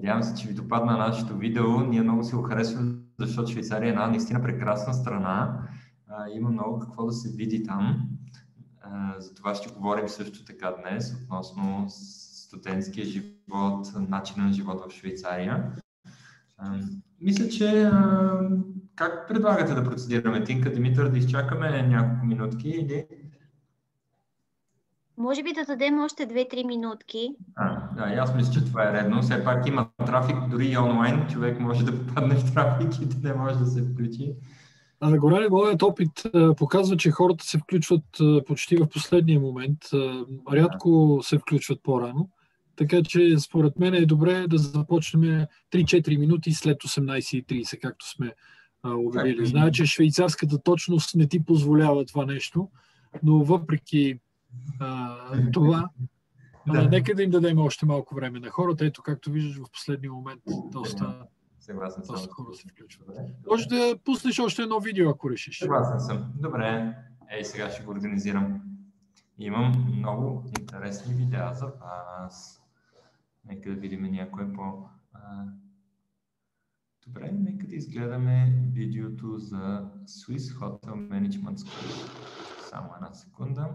Надявам се, че ви допадна нашето видео. Ние много си го харесваме, защото Швейцария е една наистина прекрасна страна. Има много какво да се види там. За това ще говорим също така днес относно студентския живот, начинът на живот в Швейцария. Мисля, че как предлагате да процедираме? Тинка, Димитър, да изчакаме няколко минутки или... Може би да дадем още 2-3 минутки. Да, аз мисля, че това е редно. Все пак има трафик, дори и онлайн. Човек може да попадне в трафик и да не може да се включи. Горе, моят опит показва, че хората се включват почти в последния момент. Рядко се включват по-рано. Така че според мен е добре да започнем 3-4 минути след 18:30, както сме обявили. Зная, че швейцарската точност не ти позволява това нещо, но въпреки това, нека да им дадем още малко време на хората. Ето, както виждаш, в последния момент доста хора се включват. Може да пуснеш още едно видео, ако решиш. Съгласен съм. Добре. Сега ще го организирам. Имам много интересни видеа за вас. Нека да видим някое по... Добре, нека да изгледаме видеото за Swiss Hotel Management School. Само една секунда.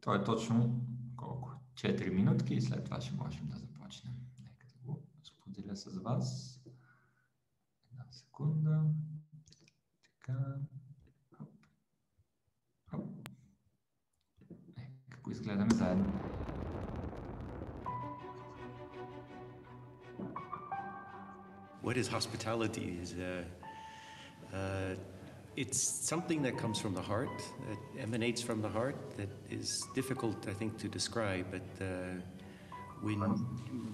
То е точно колко? 4 минутки и след това ще можем да започнем. Нека да го споделя с вас. Една секунда. Така. Хоп. Нека го изгледаме заедно. What is hospitality? It's something that comes from the heart, that emanates from the heart, that is difficult, I think, to describe. But when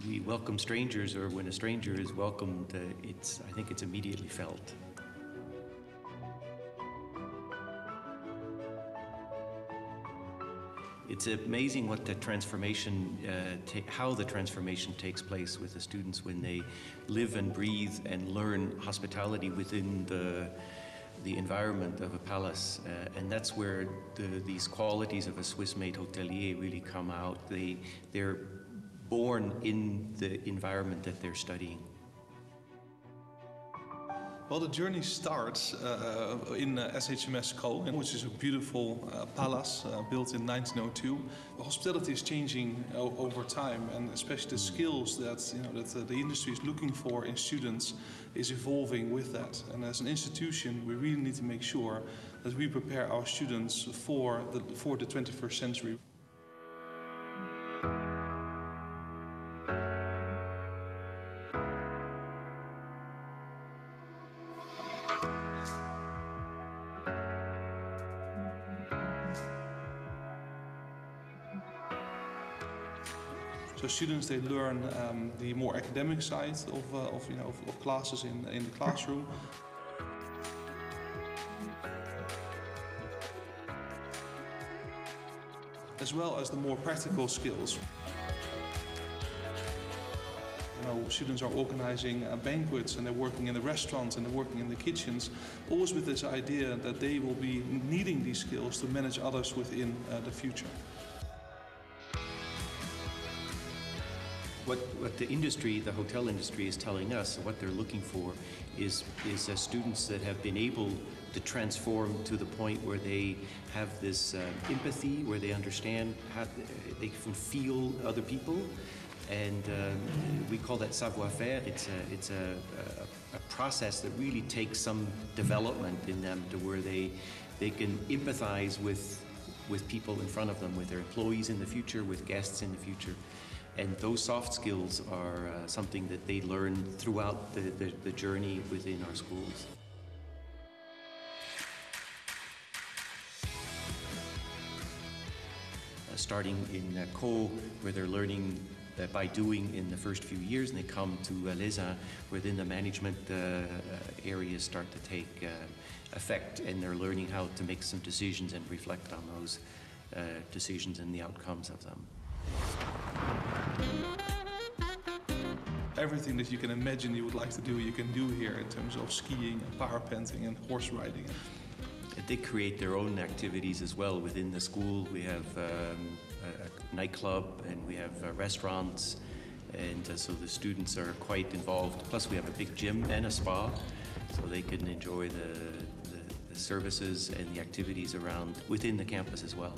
we welcome strangers, or when a stranger is welcomed, I think it's immediately felt. It's amazing what the transformation, how the transformation takes place with the students when they live and breathe and learn hospitality within the environment of a palace, and that's where these qualities of a Swiss-made hotelier really come out. They're born in the environment that they're studying. Well, the journey starts in SHMS Kool, which is a beautiful palace built in 1902. Hospitality is changing over time, and especially the skills that the industry is looking for in students is evolving with that. And as an institution, we really need to make sure that we prepare our students for the 21st century. So students, they learn the more academic side of classes in the classroom. As well as the more practical skills. Students are organizing banquets, and they're working in the restaurants, and they're working in the kitchens, always with this idea that they will be needing these skills to manage others within the future. What the industry, the hotel industry, is telling us, what they're looking for, is students that have been able to transform to the point where they have this empathy, where they understand how they can feel other people, and we call that savoir-faire. It's a process that really takes some development in them to where they can empathize with people in front of them, with their employees in the future, with guests in the future. And those soft skills are something that they learn throughout the journey within our schools. Starting in Kool, where they're learning by doing in the first few years, and they come to Leza, where then the management areas start to take effect, and they're learning how to make some decisions and reflect on those decisions and the outcomes of them. Everything that you can imagine you would like to do, you can do here in terms of skiing and parapenting and horse riding. They create their own activities as well within the school. We have a nightclub, and we have restaurants, And so the students are quite involved. Plus we have a big gym and a spa, so they can enjoy the services and the activities around within the campus as well.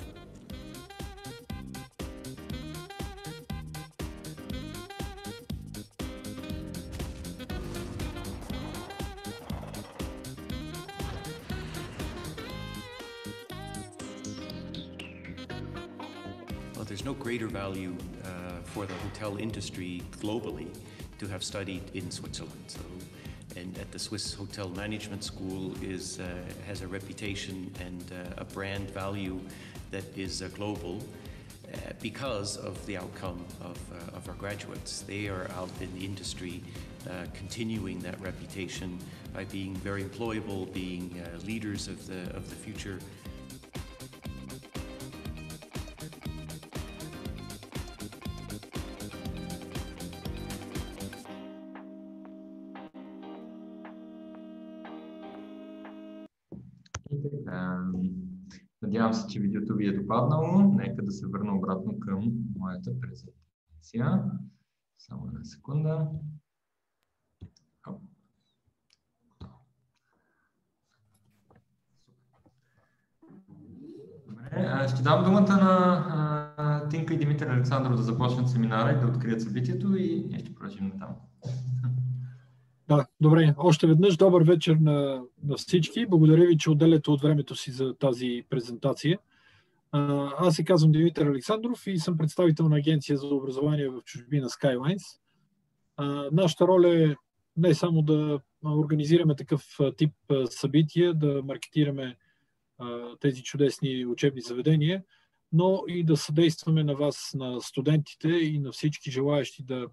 Well, there's no greater value for the hotel industry globally to have studied in Switzerland. So, and at the Swiss Hotel Management School has a reputation and a brand value that is global because of the outcome of our graduates. They are out in the industry continuing that reputation by being very employable, being leaders of the future. Надявам се, че видеото ви е допаднало. Нека да се върна обратно към моята презентация. Само една секунда. Добре, ще дам думата на Тинка и Димитър Александров да започнат семинара и да открият събитието и ние ще продължим натам. Да, добре. Още веднъж добър вечер на всички. Благодаря ви, че отделяте от времето си за тази презентация. Аз се казвам Димитър Александров и съм представител на агенция за образование в чужбина Skylines. Нашата роля е не само да организираме такъв тип събития, да маркетираме тези чудесни учебни заведения, но и да съдействаме на вас, на студентите и на всички желаящи да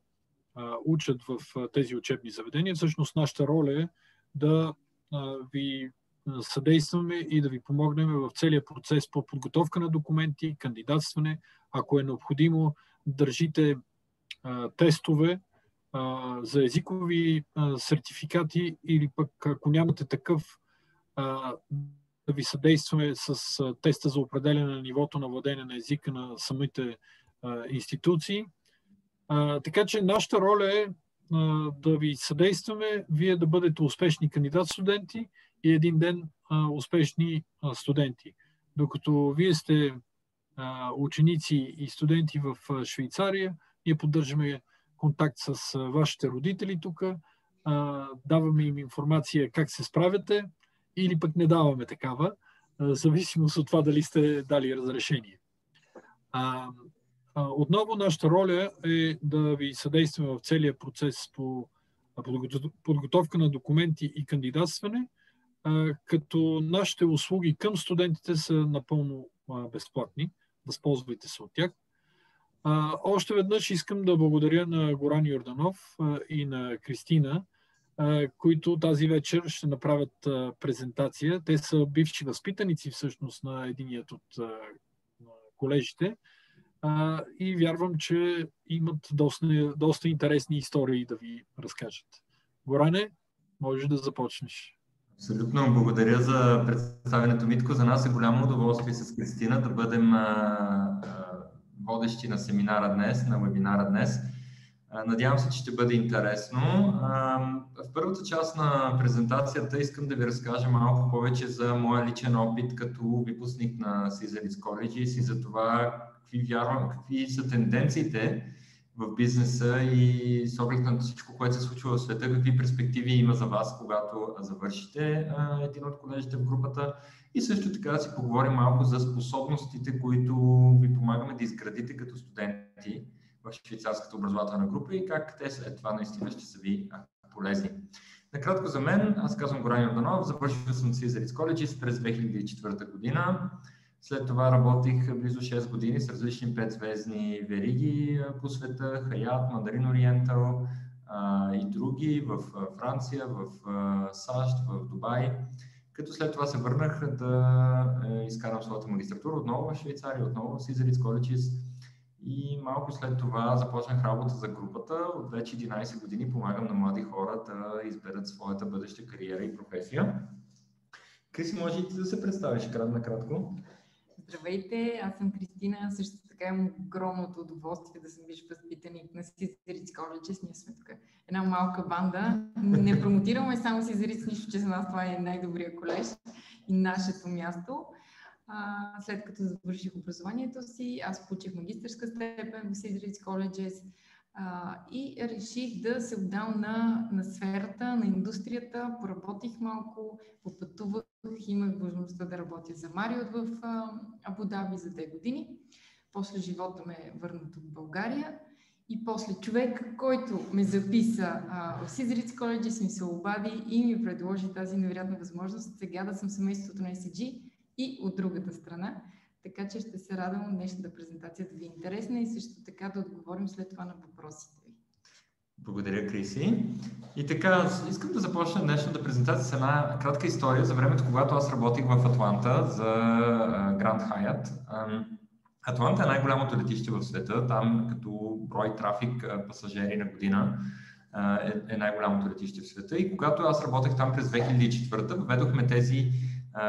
учат в тези учебни заведения. Всъщност нашата роля е да ви съдействаме и да ви помогнем в целия процес по подготовка на документи, кандидатстване. Ако е необходимо, държите тестове за езикови сертификати или пък ако нямате такъв, да ви съдействаме с теста за определяне на нивото на владение на езика на самите институции. Така че нашата роля е да ви съдействаме, вие да бъдете успешни кандидат-студенти и един ден успешни студенти. Докато вие сте ученици и студенти в Швейцария, ние поддържаме контакт с вашите родители тук, даваме им информация как се справяте или пък не даваме такава, в зависимост от това дали сте дали разрешение. Отново нашата роля е да ви съдействаме в целия процес по подготовка на документи и кандидатстване, като нашите услуги към студентите са напълно безплатни. Възползвайте се от тях. Още веднъж искам да благодаря на Горан Йорданов и на Кристина, които тази вечер ще направят презентация. Те са бивши възпитаници всъщност на единият от колежите. И вярвам, че имат доста интересни истории да ви разкажат. Горане, можеш да започнеш. Абсолютно. Благодаря за представянето, Митко. За нас е голямо удоволствие с Кристина да бъдем водещи на семинара днес, на вебинара днес. Надявам се, че ще бъде интересно. В първата част на презентацията искам да ви разкажа малко повече за моя личен опит като випускник на Caesaris Colleges и за това какви са тенденциите в бизнеса и с оглед на всичко, което се случва в света, какви перспективи има за вас, когато завършите един от колежите в групата и също така да си поговорим малко за способностите, които ви помагаме да изградите като студенти в швейцарската образователна група и как те след това наистина ще са ви полезни. Накратко за мен, аз казвам Горан Йорданов, завършил съм Caesaris Colleges през 2004 година. След това работих близо 6 години с различни 5-звездни вериги по света, Хаят, Мандарин Ориентал и други в Франция, в САЩ, в Дубай. Като след това се върнах да изкарам своята магистратура отново в Швейцария, отново в Caesaris Colleges и малко след това започнах работа за групата. От вече 11 години помагам на млади хора да изберат своята бъдеща кариера и професия. Криси, може и ти да се представиш накратко? Здравейте, аз съм Кристина. Също така имам огромното удоволствие да съм висш възпитаник на Сизаритс Colleges. Ние сме тук една малка банда. Не промотираме само Сизаритс, нищо, че за нас това е най-добрия колеж и нашето място. След като завърших образованието си, аз получих магистърска степен в Сизаритс Colleges и реших да се отдам на сферата, на индустрията. Поработих малко, попътувах, имах възможността да работя за Мариот в Абу Даби за 2 години. После живота ме върна тук в България и после човек, който ме записа в Сизаритс Colleges, ми се обади и ми предложи тази невероятна възможност сега да съм семейството на SCG и от другата страна. Така че ще се радвам днешната презентация да ви е интересна и също така да отговорим след това на въпросите ви. Благодаря, Криси. И така, искам да започна днешната презентация с една кратка история за времето, когато аз работих в Атланта за Grand Hyatt. Атланта е най-голямото летище в света. Там като брой трафик пасажери на година е най-голямото летище в света. И когато аз работех там през 2004, въведохме тези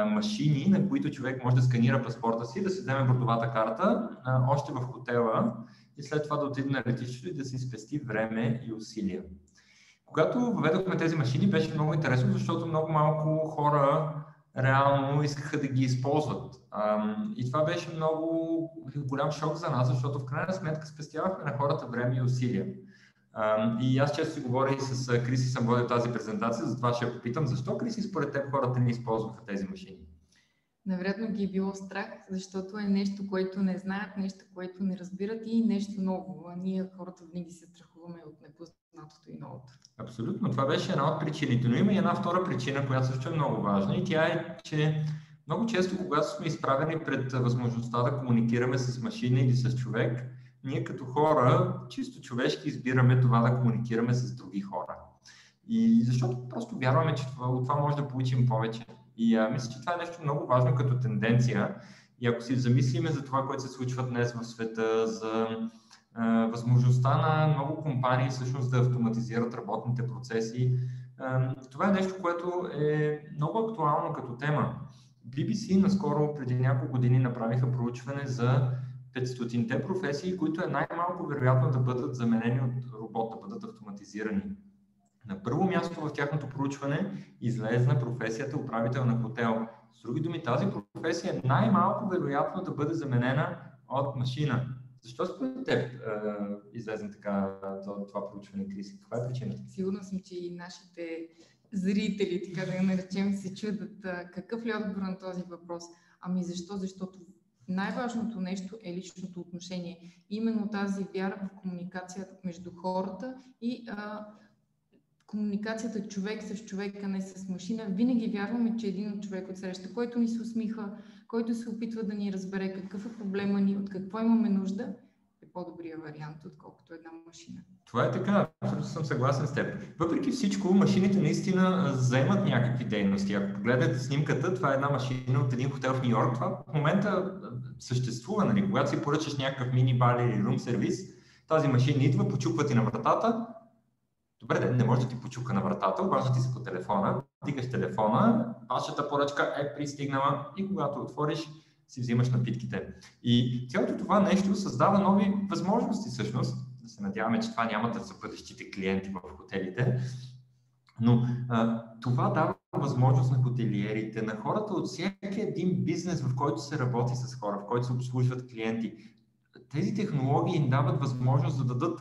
машини, на които човек може да сканира паспорта си, да си вземе бортовата карта още в хотела и след това да отиде на летището и да си спести време и усилия. Когато въведохме тези машини, беше много интересно, защото много малко хора реално искаха да ги използват. И това беше много голям шок за нас, защото в крайна сметка спестявахме на хората време и усилия. И аз често си говоря и с Криси, съм водил тази презентация, затова ще я попитам, защо, Криси, според теб хората не използваха тези машини? Навероятно ги е било страх, защото е нещо, което не знаят, нещо, което не разбират и нещо ново. А ние хората винаги се страхуваме от непознатото и новото. Абсолютно, това беше една от причините, но има и една втора причина, която също е много важна и тя е, че много често, когато сме изправени пред възможността да комуникираме с машина или с човек, ние като хора чисто човешки избираме това да комуникираме с други хора. И защото просто вярваме, че от това може да получим повече. И мисля, че това е нещо много важно като тенденция. И ако си замислиме за това, което се случва днес в света, за възможността на много компании всъщност да автоматизират работните процеси, това е нещо, което е много актуално като тема. BBC наскоро преди няколко години направиха проучване за 500-те професии, които е най-малко вероятно да бъдат заменени от робот, да бъдат автоматизирани. На първо място в тяхното проучване излезна професията управител на хотел. С други думи, тази професия е най-малко вероятно да бъде заменена от машина. Защо според теб излезна така това проучване, Криси? Каква е причината? Сигурна съм, че и нашите зрители, така да я наречем, се чудят какъв ли е отговор на този въпрос. Ами защо? Защото най-важното нещо е личното отношение. Именно тази вяра в комуникация между хората и комуникацията човек с човек, а не с машина. Винаги вярваме, че един човек от среща, който ни се усмихва, който се опитва да ни разбере какъв е проблема ни, от какво имаме нужда, е по-добрия вариант, отколкото една машина. Това е така, абсолютно съм съгласен с теб. Въпреки всичко, машините наистина заемат някакви дейности. Ако погледнете снимката, това е една машина от един хотел в Ню Йорк. Това в момента съществува, нали? Когато си поръчаш някакъв мини-бар или рум сервис, тази машина идва, почуква ти на вратата. Добре, не може да ти почука на вратата, обажда ти се по телефона, дигаш телефона, вашата поръчка е пристигнала и когато отвориш, си взимаш напитките. И цялото това нещо създава нови възможности всъщност. Да се надяваме, че това няма да са бъдещите клиенти в хотелите. Но това дава възможност на хотелиерите, на хората от всеки един бизнес, в който се работи с хора, в който се обслужват клиенти. Тези технологии им дават възможност да дадат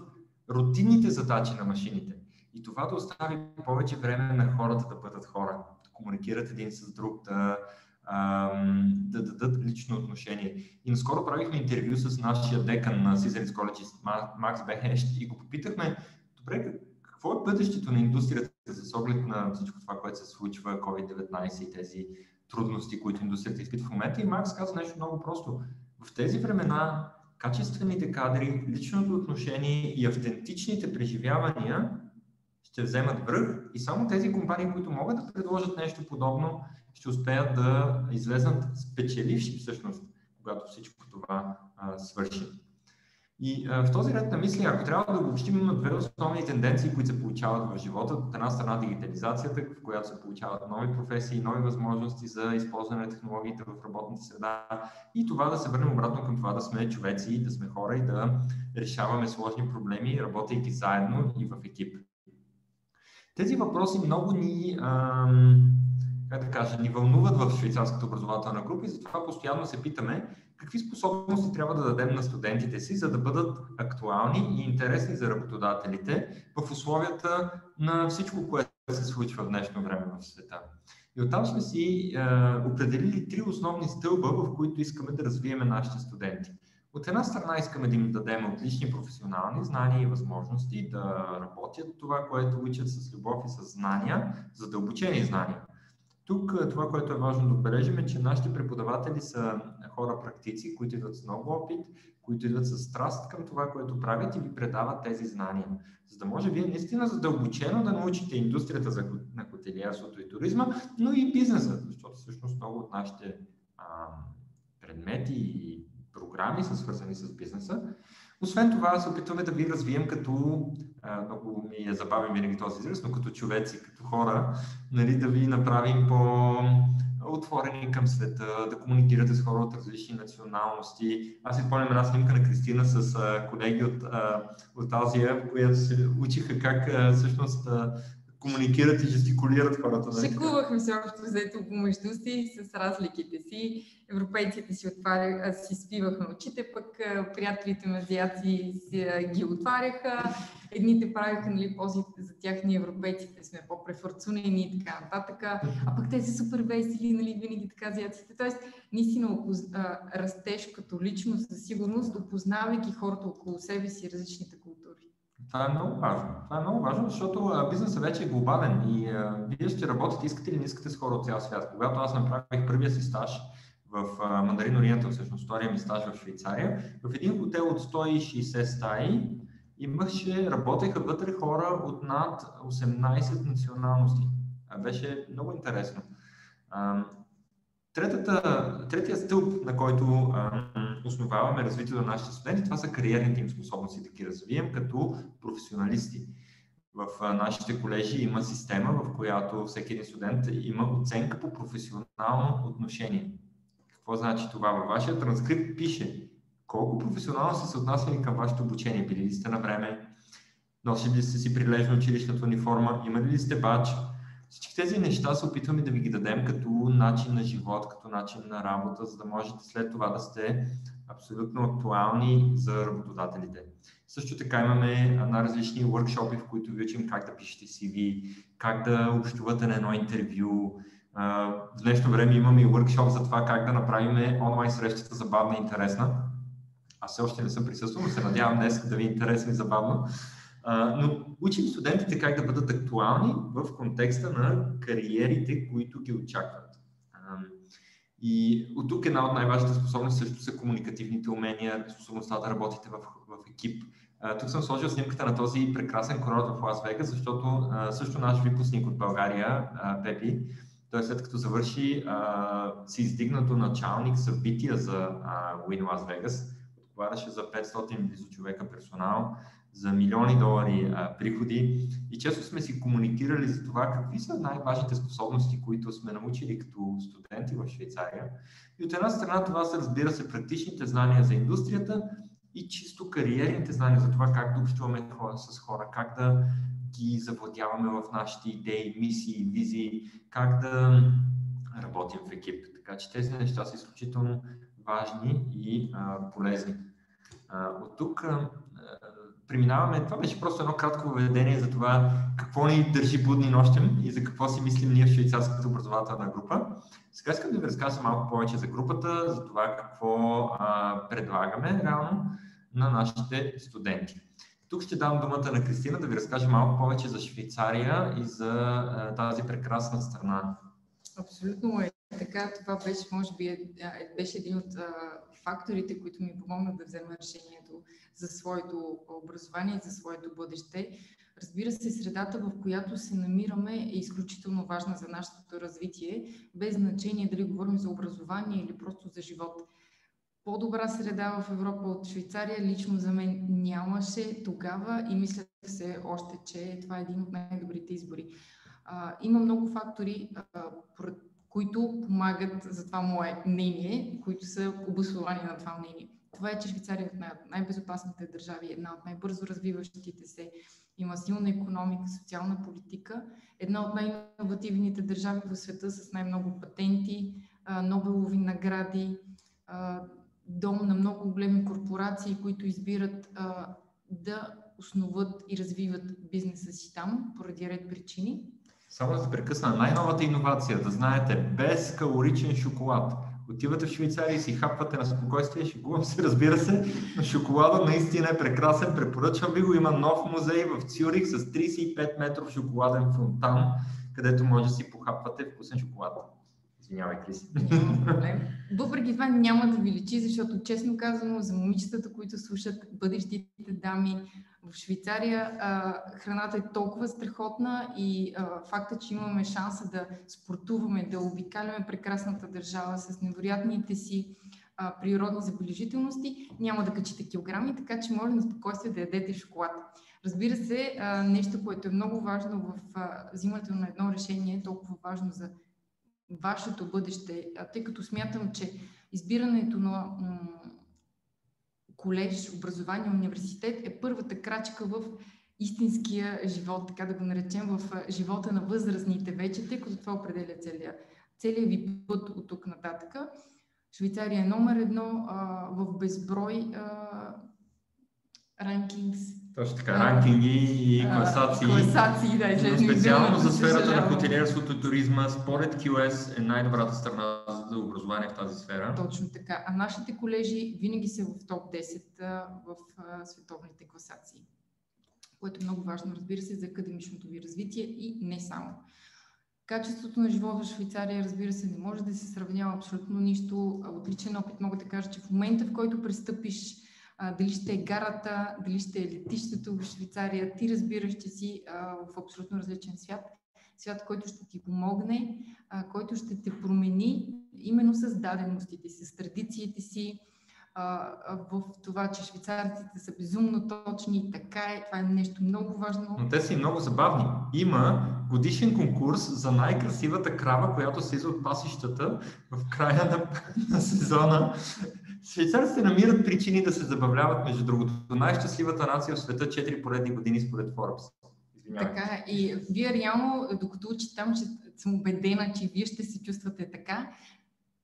рутинните задачи на машините. И това да остави повече време на хората да бъдат хора, да комуникират един с друг, да дадат лично отношение. И наскоро правихме интервю с нашия декан на Сизаритс Colleges, Макс Бехещ, и го попитахме, добре, какво е бъдещето на индустрията с оглед на всичко това, което се случва, COVID-19 и тези трудности, които индустрията изпитва в момента. И Макс каза нещо много просто. В тези времена качествените кадри, личното отношение и автентичните преживявания ще вземат връх и само тези компании, които могат да предложат нещо подобно, ще успеят да излезнат спечеливши всъщност, когато всичко това свърши. И в този ред на мисли, ако трябва да обобщим, има две основни тенденции, които се получават в живота. От една страна дигитализацията, в която се получават нови професии, нови възможности за използване на технологиите в работната среда и това да се върнем обратно към това да сме човеци, да сме хора и да решаваме сложни проблеми, работейки заедно и в екип. Тези въпроси много ни вълнуват в швейцарската образователна група и затова постоянно се питаме какви способности трябва да дадем на студентите си, за да бъдат актуални и интересни за работодателите в условията на всичко, което се случва в днешно време в света. И оттам сме си определили 3 основни стълба, в които искаме да развием нашите студенти. От една страна искаме да им дадем отлични професионални знания и възможности да работят това, което учат с любов и с знания, задълбочени знания. Тук това, което е важно да отбележим е, че нашите преподаватели са хора практици, които идват с много опит, които идват с страст към това, което правят и ви предават тези знания. За да може вие наистина задълбочено да научите индустрията на хотелиерството и туризма, но и бизнеса, защото всъщност много от нашите предмети и програми са свързани с бизнеса. Освен това се опитваме да ви развием като, много ми е забавен винаги този израз, но като човеци, като хора, нали, да ви направим по-отворени към света, да комуникирате с хора от различни националности. Аз си спомням една снимка на Кристина с колеги от Азия, която се учиха как всъщност комуникират и жестикулират хората. Шекувахме се общо взето помежду си с разликите си. Европейците си свиваха очите, пък приятелите ме азиаци ги отваряха. Едните правиха, нали, позите за тях, ние европейците сме по-префорцунени и така нататък. А пък те са супер весели, нали, винаги така азиаците. Тоест, наистина растеж като личност за сигурност, опознавайки хората около себе си и различните култури. Това е много важно. Това е много важно, защото бизнесът вече е глобален и вие ще работите, искате или не искате с хора от цял свят. Когато аз направих първия си стаж в Мандарин Ориентал, всъщност втория ми стаж в Швейцария, в един хотел от 160 стаи работеха вътре хора от над 18 националности. Беше много интересно. Третия стълб, на който основаваме развитието на нашите студенти, това са кариерните им способности да ги развием като професионалисти. В нашите колежи има система, в която всеки един студент има оценка по професионално отношение. Какво значи това? Във вашия транскрипт пише колко професионално сте се отнасяли към вашето обучение. Били ли сте на време? Носили ли сте си прилежна училищната униформа? Имали ли сте бадж? Всички тези неща се опитваме да ви ги дадем като начин на живот, като начин на работа, за да можете след това да сте абсолютно актуални за работодателите. Също така имаме различни workshop-и, в които ви учим как да пишете CV, как да общувате на едно интервю. В днешно време имаме и workshop за това как да направим онлайн срещата забавна и интересна. Аз все още не съм присъствал, но се надявам днес да ви е интересно и забавно. Но учим студентите как да бъдат актуални в контекста на кариерите, които ги очакват. И от тук една от най-важните способности също са комуникативните умения, способността да работите в екип. Тук съм сложил снимката на този прекрасен курорт в Лас Вегас, защото също наш випускник от България, Пепи, той след като завърши си издигнато началник събития за Win Las Vegas, отговаряше за 500 близо човека персонал, за милиони долари приходи и често сме си комуникирали за това какви са най-важните способности, които сме научили като студенти в Швейцария. И от една страна това са, разбира се, практичните знания за индустрията и чисто кариерните знания за това как да общуваме с хора, как да ги завладяваме в нашите идеи, мисии, визии, как да работим в екип. Така че тези неща са изключително важни и полезни. От тук преминаваме, това беше просто едно кратко въведение за това какво ни държи будни нощем и за какво си мислим ние в швейцарската образователна група. Сега искам да ви разкажа малко повече за групата, за това какво предлагаме реално на нашите студенти. Тук ще дам думата на Кристина да ви разкаже малко повече за Швейцария и за тази прекрасна страна. Абсолютно е така. Това беше, може би, беше един от факторите, които ми помогнат да взема решението за своето образование и за своето бъдеще. Разбира се, средата, в която се намираме, е изключително важна за нашето развитие, без значение дали говорим за образование или просто за живот. по-добра среда в Европа от Швейцария лично за мен нямаше тогава и мисля се още, че това е един от най-добрите избори. Има много фактори, които помагат за това мое мнение, които са обусловани на това мнение. Това е, че Швейцария е една от най-безопасните държави, една от най-бързо развиващите се, има силна икономика, социална политика, една от най-инновативните държави в света с най-много патенти, Нобелови награди, дом на много големи корпорации, които избират да основат и развиват бизнеса си там, поради ред причини. Само да се прекъсна, най-новата иновация, да знаете, без калоричен шоколад. Отивате в Швейцария и си хапвате на спокойствие, шегувам се, разбира се, но шоколада наистина е прекрасен, препоръчвам ви го, има нов музей в Цюрих с 35 метров шоколаден фонтан, където може да си похапвате вкусен шоколад. Извинявай, Криси. Няма проблем. Въпреки това няма да ви личи, защото честно казано за момичетата, които слушат, бъдещите дами в Швейцария, храната е толкова страхотна и факта, че имаме шанса да спортуваме, да обикаляме прекрасната държава с невероятните си природни забележителности, няма да качите килограми, така че може на спокойствие да ядете шоколад. Разбира се, нещо, което е много важно в взимането на едно решение, е толкова важно за вашето бъдеще, тъй като смятам, че избирането на колеж, образование, университет е първата крачка в истинския живот, така да го наречем, в живота на възрастните вече, тъй като това определя целият ви път от тук нататък. Швейцария е номер 1 в безброй ранкингс. Точно така, ранкинги и класации. Класации, да, специално за сферата на хотелиерството и туризма, според QS е най-добрата страна за образование в тази сфера. Точно така. А нашите колежи винаги са в топ 10 в световните класации, което е много важно, разбира се, за академичното ви развитие и не само. Качеството на живота в Швейцария, разбира се, не може да се сравнява абсолютно нищо. От личен опит мога да кажа, че в момента, в който пристъпиш дали ще е гарата, дали ще е летището в Швейцария, ти разбираш, че си в абсолютно различен свят. Свят, който ще ти помогне, който ще те промени именно с даденостите си, с традициите си, в това, че швейцарците са безумно точни, така е, това е нещо много важно. Но те са и много забавни. Има годишен конкурс за най-красивата крава, която слиза от пасищата в края на сезона. Швейцарците намират причини да се забавляват, между другото. Най-щастливата нация в света 4 поредни години според Forbes. Така, и вие реално, докато учите там, че съм убедена, че вие ще се чувствате така.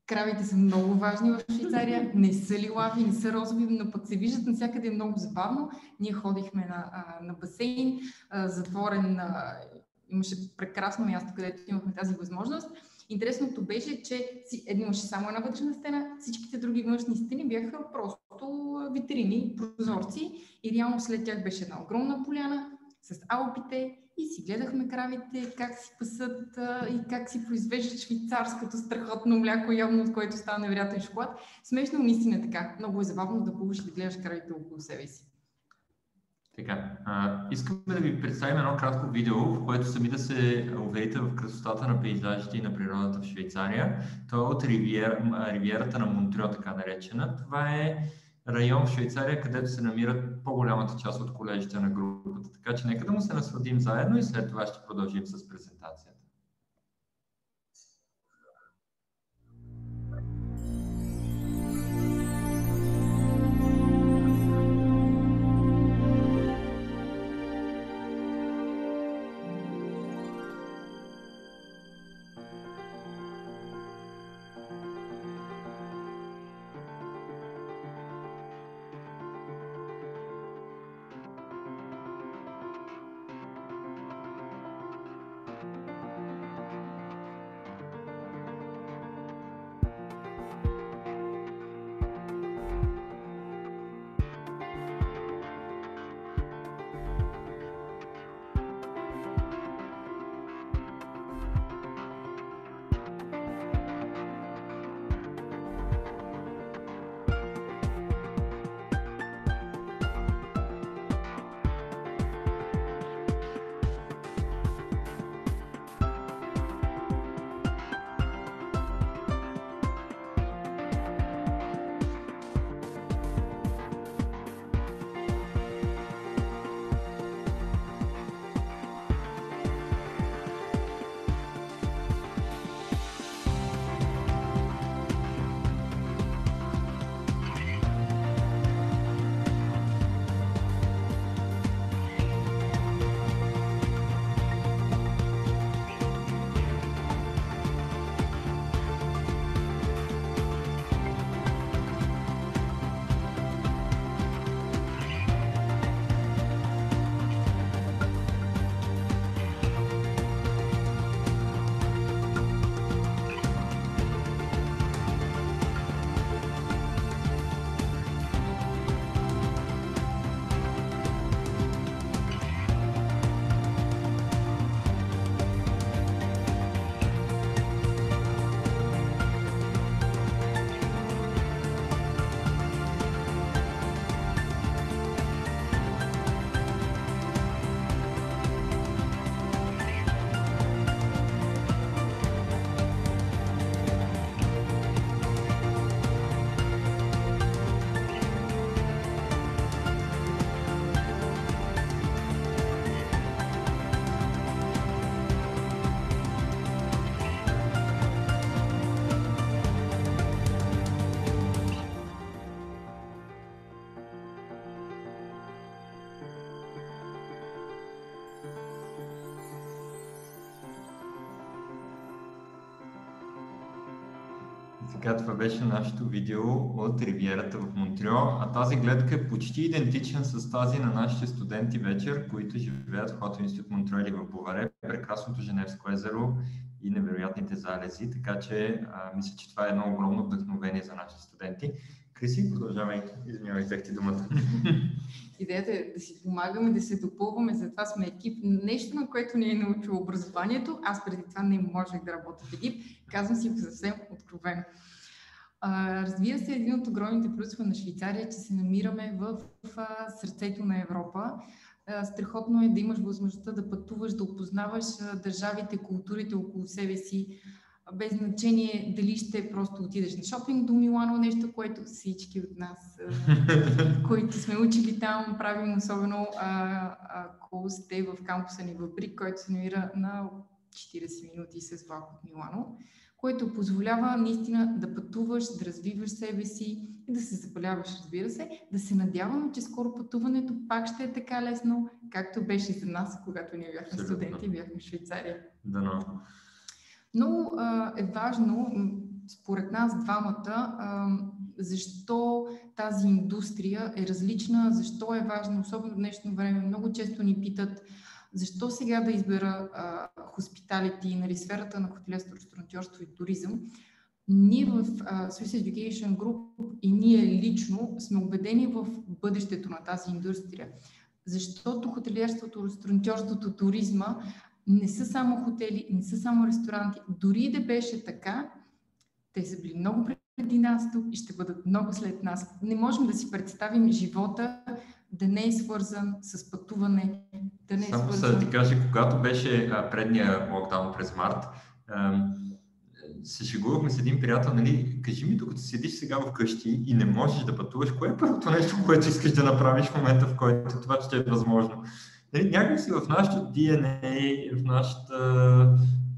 Кравите са много важни в Швейцария, не са лилави, не са розови, но пък се виждат навсякъде, е много забавно. Ние ходихме на басейн, затворен, имаше прекрасно място, където имахме тази възможност. Интересното беше, че имаше само една вътрешна стена, всичките други външни стени бяха просто витрини, прозорци и реално след тях беше една огромна поляна с алпите и си гледахме кравите, как си пасат и как си произвеждат швейцарското страхотно мляко, явно от което става невероятен шоколад. Смешно, наистина е така. Много е забавно да плуваш и да гледаш кравите около себе си. Така, искаме да ви представим едно кратко видео, в което сами да се уверите в красотата на пейзажите и на природата в Швейцария. То е от ривиерата на Монтрео, така наречена. Това е район в Швейцария, където се намират по-голямата част от колежите на групата. Така че нека да му се насладим заедно и след това ще продължим с презентацията. Така, това беше нашето видео от Ривиерата в Монтреал, а тази гледка е почти идентична с тази на нашите студенти вечер, които живеят в Хотел Институт Монтреал или в Боваре, прекрасното Женевско езеро и невероятните залези, така че мисля, че това е едно огромно вдъхновение за нашите студенти. Криси, продължавай, извинявай, взех ти думата. Идеята е да си помагаме, да се допълваме, затова сме екип. Нещо, на което ни е научило образованието, аз преди това не можех да работя в екип, казвам си го съвсем откровено. Разбира се, един от огромните плюсове на Швейцария е, че се намираме в сърцето на Европа. Страхотно е да имаш възможността да пътуваш, да опознаваш държавите, културите около себе си, без значение дали ще просто отидеш на шопинг до Милано, нещо, което всички от нас, които сме учили там, правим, особено ако сте в кампуса ни в Брик, който се намира на 40 минути с влак от Милано, което позволява наистина да пътуваш, да развиваш себе си и да се забавляваш, разбира се. Да се надяваме, че скоро пътуването пак ще е така лесно, както беше за нас, когато ние бяхме студенти и бяхме в Швейцария. Да, Много е важно, според нас двамата, защо тази индустрия е различна, защо е важна, особено в днешно време. Много често ни питат защо сега да избера хоспиталити, нали, сферата на хотелиерство, ресторантьорство и туризъм. Ние в Swiss Education Group и ние лично сме убедени в бъдещето на тази индустрия. Защото хотелиерството, ресторантьорството, туризма не са само хотели, не са само ресторанти. Дори да беше така, те са били много преди нас тук и ще бъдат много след нас. Не можем да си представим живота да не е свързан с пътуване, да не е само свързан... да ти кажа, когато беше предния локдаун през март, се шегувахме с един приятел, нали, кажи ми, докато седиш сега вкъщи и не можеш да пътуваш, кое е първото нещо, което искаш да направиш в момента, в който това ще е възможно? Някак си в нашото DNA, в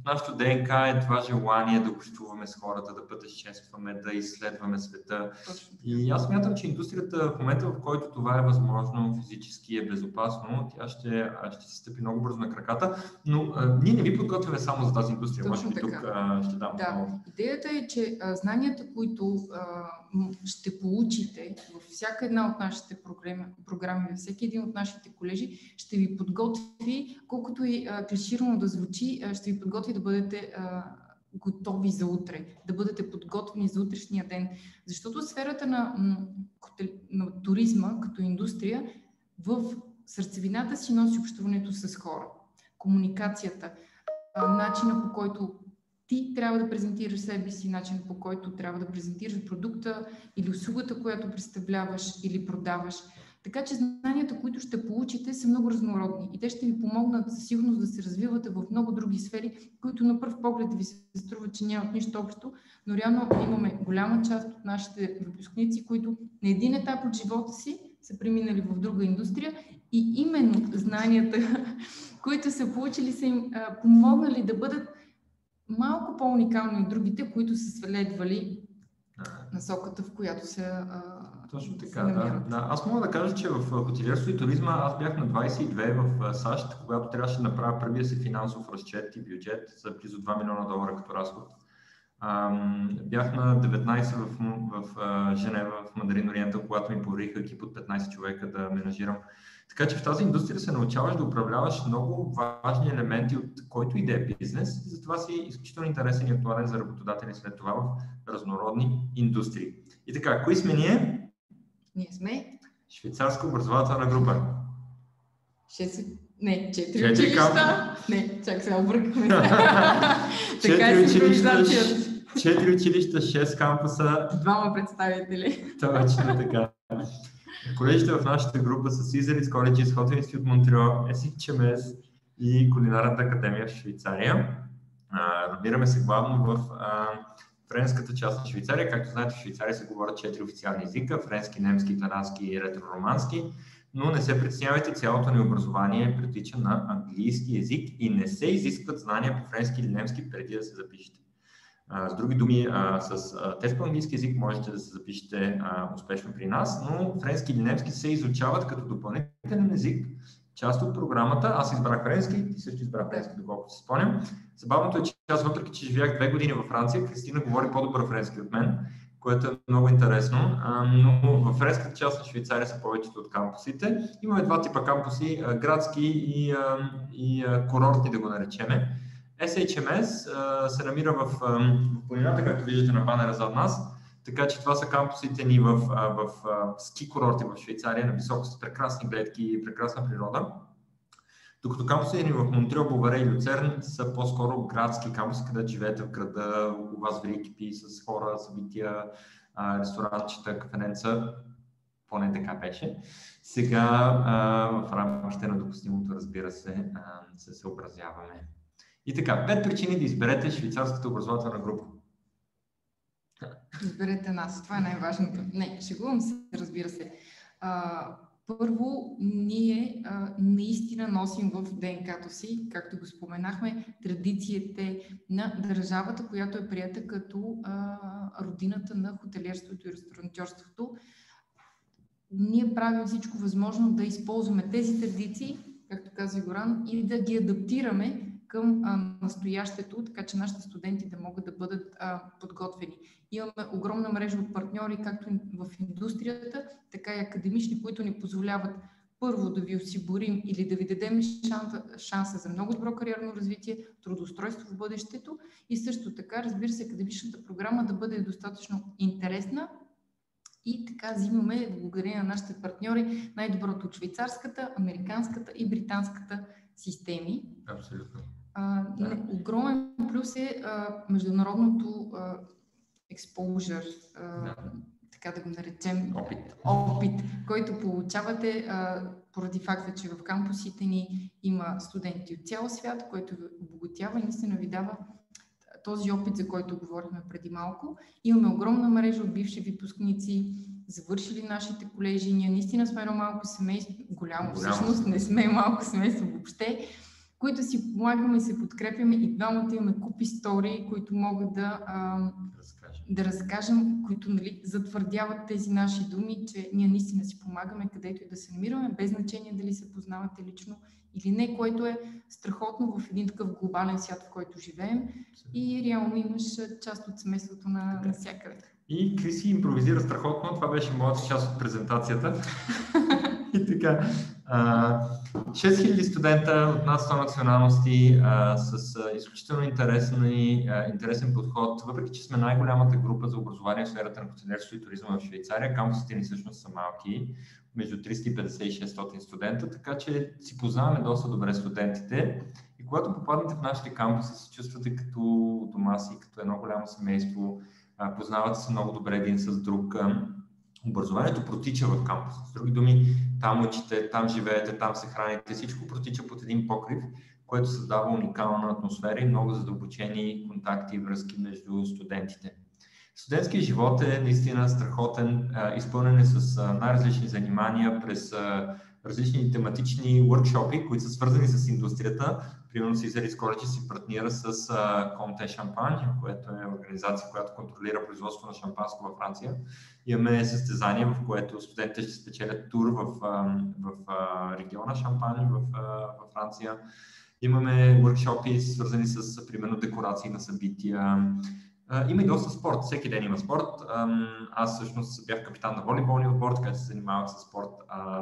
нашото ДНК е това желание да общуваме с хората, да пътешестваме, да изследваме света. И аз смятам, че индустрията в момента, в който това е възможно, физически е безопасно, тя ще се стъпи много бързо на краката, но ние не ви подготвяме само за тази индустрия. Точно може би тук ще дам много. Идеята е, че знанията, които ще получите във всяка една от нашите програми, във всеки един от нашите колежи, ще ви подготви, колкото и клиширано да звучи, ще ви подготви да бъдете готови за утре, да бъдете подготвени за утрешния ден. Защото сферата на туризма като индустрия в сърцевината си носи общуването с хора, комуникацията, начина по който ти трябва да презентираш себе си, начина по който трябва да презентираш продукта или услугата, която представляваш или продаваш. Така че знанията, които ще получите, са много разнородни и те ще ви помогнат със сигурност да се развивате в много други сфери, които на пръв поглед ви се струва, че нямат нищо общо, но реално имаме голяма част от нашите выпускници, които на един етап от живота си са преминали в друга индустрия и именно знанията, които са получили, са им помогнали да бъдат малко по-уникални от другите, които са следвали насоката, в която се Точно така, да. Аз мога да кажа, че в хотелиерство и туризма аз бях на 22 в САЩ, когато трябваше да направя първия си финансов разчет и бюджет за близо $2 милиона като разход. Бях на 19 в Женева, в Мандарин Ориентал, когато ми повериха екип от 15 човека да менажирам. Така че в тази индустрия се научаваш да управляваш много важни елементи от който и да е бизнес. Затова си изключително интересен и актуален за работодатели след това в разнородни индустрии. И така, кои сме ние? Ние сме Швейцарска образователна група. 4 училища. Чак сега объркахме. Така е с импровизацията. 4 училища, 6 кампуса. 2 представители. Точно така. Колежите в нашата група са Caesars College, Hotel Институт Монтреал, SHMS и Кулинарната академия в Швейцария. Намираме се главно в френската част на Швейцария. Както знаете, в Швейцария се говорят 4 официални езика – френски, немски, италиански и ретро-романски, но не се притеснявайте, цялото ни образование притича на английски език и не се изискват знания по френски или немски преди да се запишете. С други думи, с тест по английски език можете да се запишете успешно при нас, но френски или немски се изучават като допълнителен език част от програмата. Аз избрах френски, ти също избрах френски, доколкото си спомням. Забавното е, че аз, въпреки че живях 2 години във Франция, Кристина говори по-добър френски от мен, което е много интересно, но във френската част на Швейцария са повечето от кампусите. Имаме 2 типа кампуси, градски и курортни, да го наречеме. SHMS се намира в планината, както виждате на банера зад нас, така че това са кампусите ни в ски курорти в Швейцария, на високо с прекрасни гледки и прекрасна природа. Докато кампусите ни в Монтреал, Боваре и Люцерн са по-скоро градски кампуси, където живеете в града, около вас ври екипи с хора, събития, ресторантчета, кафененца. Поне така беше. Сега в рамките на допустимото, разбира се, се съобразяваме. И така, 5 причини да изберете швейцарската образователна група. Изберете нас, това е най-важното. Не, шегувам се, разбира се. Първо, ние наистина носим в ДНК-то си, както го споменахме, традициите на държавата, която е прията като родината на хотелиерството и ресторантьорството. Ние правим всичко възможно да използваме тези традиции, както каза Горан, и да ги адаптираме към настоящето, така че нашите студенти да могат да бъдат подготвени. Имаме огромна мрежа от партньори, както в индустрията, така и академични, които ни позволяват първо да ви осигурим или да ви дадем шанса за много добро кариерно развитие, трудоустройство в бъдещето и също така, разбира се, академичната програма да бъде достатъчно интересна и така взимаме, благодарение на нашите партньори, най-доброто от швейцарската, американската и британската системи. Абсолютно. Огромен плюс е международното exposure, така да го наречем, опит, който получавате поради факта, че в кампусите ни има студенти от цял свят, който ви обогатява и наистина ви дава този опит, за който говорихме преди малко. Имаме огромна мрежа от бивши випускници, завършили нашите колежи. Ние наистина сме едно малко семейство, голямо всъщност, не сме малко семейство въобще, които си помагаме и се подкрепяме и двамата имаме куп истории, които могат да разкажем, които затвърдяват тези наши думи, че ние наистина си помагаме където и да се намираме, без значение дали се познавате лично или не, което е страхотно в един такъв глобален свят, в който живеем и реално имаш част от семейството на всякъде. И Криси импровизира страхотно, това беше моята част от презентацията. И така, 6000 студента от над 100 националности с изключително интересен подход. Въпреки че сме най-голямата група за образование в сферата на хотелиерство и туризма в Швейцария, кампусите ни всъщност са малки, между 350 и 600 студента, така че си познаваме доста добре студентите. И когато попаднете в нашите кампуси, се чувствате като дома си, като едно голямо семейство, познавате се много добре един с друг. Образованието протича в кампус. С други думи, там учите, там живеете, там се храните, всичко протича под един покрив, което създава уникална атмосфера и много задълбочени контакти и връзки между студентите. Студентският живот е наистина страхотен, изпълнен е с най-различни занимания през различни тематични workshopи, които са свързани с индустрията. Примерно Caesars College си партнира с Comte Champagne, което е организация, която контролира производство на шампанско във Франция. Имаме състезание, в което студентите ще спечелят тур в региона Шампань в Франция. Имаме workshopи, свързани с, примерно, декорации на събития. Има и доста спорт. Всеки ден има спорт. Аз всъщност бях капитан на волейболния отбор, така че се занимавах с спорт,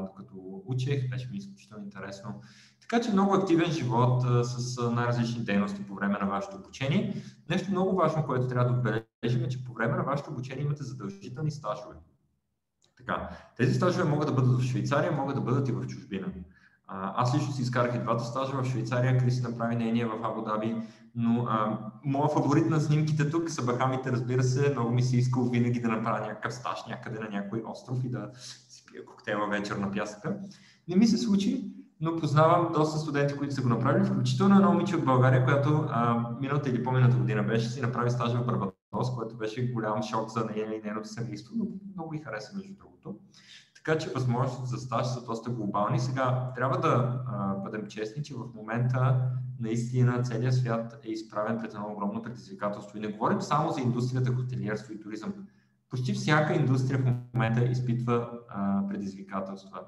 докато учех. Беше ми изключително интересно. Така че много активен живот с най-различни дейности по време на вашето обучение. Нещо много важно, което трябва да отбележим е, че по време на вашето обучение имате задължителни стажове. Така, тези стажове могат да бъдат в Швейцария, могат да бъдат и в чужбина. Аз лично си изкарах и двата стажа в Швейцария, Криси направи нейния в Абу Даби, но моят фаворит на снимките тук са Бахамите, разбира се. Много ми се искал винаги да направя някакъв стаж някъде на някой остров и да си пия коктейла вечер на пясъка. Не ми се случи, но познавам доста студенти, които са го направили, включително едно момиче от България, която миналата или по-миналата година беше, си направи стажа в Барбадос, което беше голям шок за нея и нейното семейство, но много ги хареса между другото. Така че възможностите за стаж са доста глобални. Сега трябва да бъдем честни, че в момента наистина целият свят е изправен пред едно огромно предизвикателство. И не говорим само за индустрията, хотелиерство и туризъм. Почти всяка индустрия в момента изпитва предизвикателства.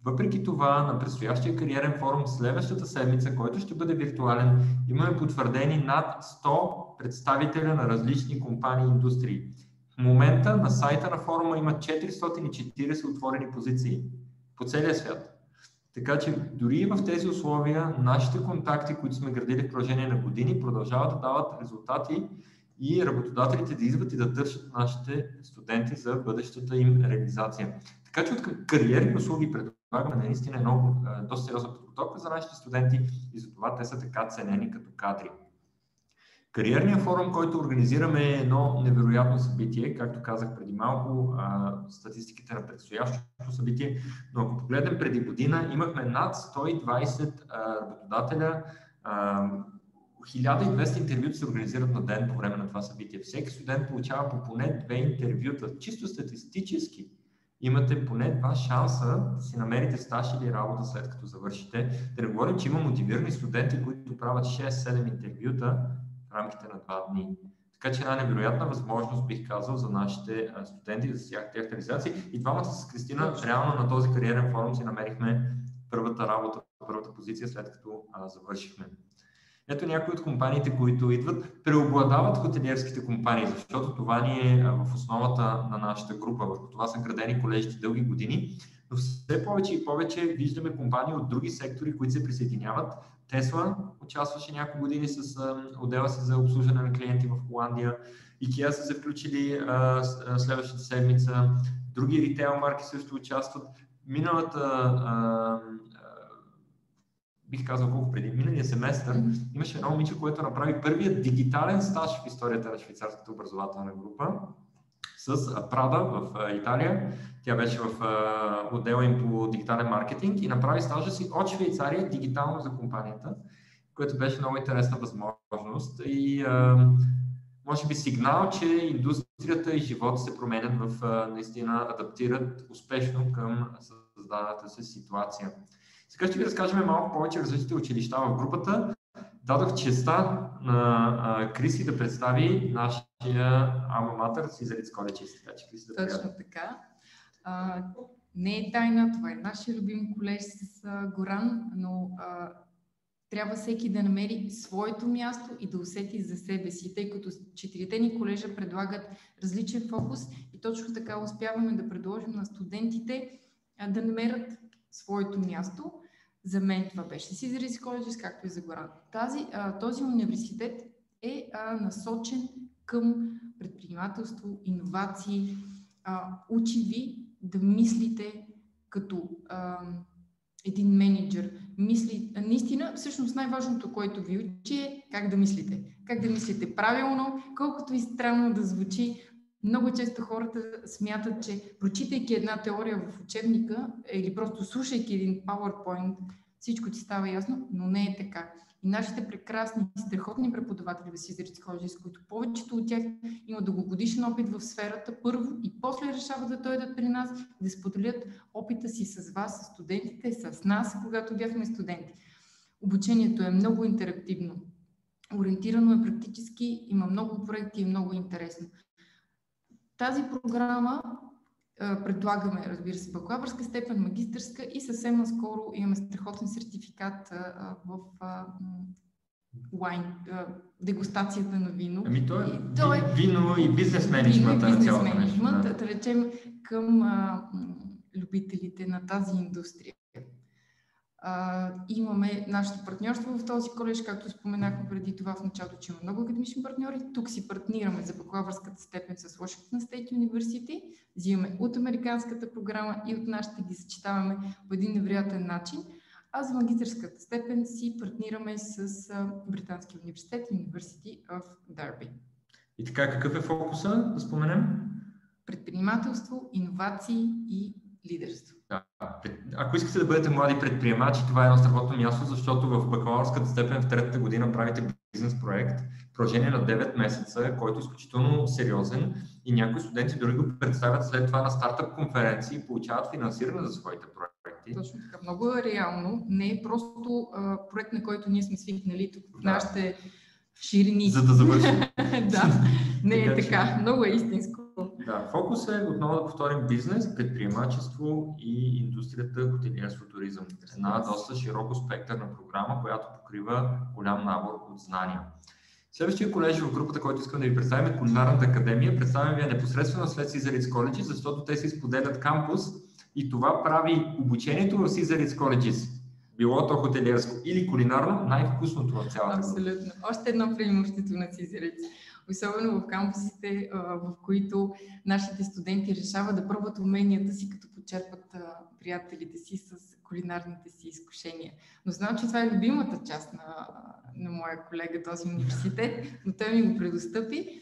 Въпреки това, на предстоящия кариерен форум следващата седмица, който ще бъде виртуален, имаме потвърдени над 100 представителя на различни компании и индустрии. В момента на сайта на форума има 440 отворени позиции по целия свят. Така че дори в тези условия нашите контакти, които сме градили в продължение на години, продължават да дават резултати и работодателите да идват и да търсят нашите студенти за бъдещата им реализация. Така че от кариерни услуги предлагаме наистина доста сериозна подготовка за нашите студенти и затова те са така ценени като кадри. Кариерният форум, който организираме, е едно невероятно събитие, както казах преди малко, статистиките на предстоящото събитие, но ако погледнем преди година, имахме над 120 работодателя, 1200 интервюта се организират на ден по време на това събитие. Всеки студент получава по поне 2 интервюта. Чисто статистически имате поне 2 шанса да си намерите стаж или работа след като завършите. Да не говорим, че има мотивирани студенти, които правят 6-7 интервюта в рамките на 2 дни. Така че една невероятна възможност, бих казал, за нашите студенти, за тяхната реализация. И двамата с Кристина реално на този кариерен форум си намерихме първата работа, първата позиция, след като завършихме. Ето някои от компаниите, които идват, преобладават хотелиерските компании, защото това ни е в основата на нашата група. Върху това са градени колежите дълги години, но все повече и повече виждаме компании от други сектори, които се присъединяват. Тесла участваше няколко години с отдела си за обслужване на клиенти в Холандия. IKEA са се включили следващата седмица. Други ритейл марки също участват. Бих казал колко преди миналия семестър, имаше едно момиче, което направи първият дигитален стаж в историята на швейцарската образователна група с Prada в Италия. Тя беше в отдела им по дигитален маркетинг и направи стажа си от Швейцария дигитално за компанията, което беше много интересна възможност и може би сигнал, че индустрията и живота се променят наистина адаптират успешно към създадената се ситуация. Сега ще ви разкажем малко повече различните училища в групата. Дадох честа на Криси да представи нашия Alma Mater Caesar College. Така че Криси да приятел. Точно така. Не е тайна, това е нашия любим колеж с Горан, но трябва всеки да намери своето място и да усети за себе си, тъй като 4-те ни колежа предлагат различен фокус и точно така успяваме да предложим на студентите да намерят своето място. За мен това беше Caesar College, както и за Горан. Този университет е насочен към предпринимателство, иновации, учи ви да мислите като един менеджер. Наистина, всъщност най-важното, което ви учи е как да мислите. Как да мислите правилно, колкото и странно да звучи. Много често хората смятат, че прочитайки една теория в учебника или просто слушайки един PowerPoint, всичко ти става ясно, но не е така. И нашите прекрасни, страхотни преподаватели в Caesar College, с които повечето от тях имат дългогодишен опит в сферата, първо и после решават да дойдат при нас и да споделят опита си с вас, с студентите, с нас, когато бяхме студенти. Обучението е много интерактивно, ориентирано е практически, има много проекти и много интересно. Тази програма предлагаме, разбира се, бакалавърска степен, магистърска и съвсем наскоро имаме страхотен сертификат в дегустацията на вино. То е вино и бизнес менеджмент. Да речем към любителите на тази индустрия. Имаме нашето партньорство в този колеж, както споменахме преди това в началото, че има много академични партньори. Тук си партнираме за бакалавърската степен с Washington State University, взимаме от американската програма и от нашите ги съчетаваме по един невероятен начин. А за магистърската степен си партнираме с Британския университет University of Derby. И така, какъв е фокуса, да споменем? Предпринимателство, иновации и лидерство. Ако искате да бъдете млади предприемачи, това е едно страхотно място, защото в бакалавърската степен в 3-та година правите бизнес проект, продължение на 9 месеца, който е изключително сериозен и някои студенти дори го представят след това на стартъп конференции и получават финансиране за своите проекти. Точно така. Много е реално. Не е просто проект, на който ние сме свикнали тук в нашите ширини. За да завършим. Да, не е така. Много е истинско. Да, фокус е отново да повторим бизнес, предприемачество и индустрията, хотелиерство, туризъм. Една доста широко спектърна програма, която покрива голям набор от знания. Следващия колеж в групата, който искам да ви представим, е Кулинарната академия. Представям ви непосредствено след Caesar Colleges, защото те си споделят кампус и това прави обучението в Caesar Colleges, било то хотелиерско или кулинарно, най-вкусното в цялата група. Абсолютно. Още едно преимущество на Caesar, особено в кампусите, в които нашите студенти решават да пробват уменията си, като почерпат приятелите си с кулинарните си изкушения. Но знам, че това е любимата част на моя колега, този университет, но той ми го предостъпи.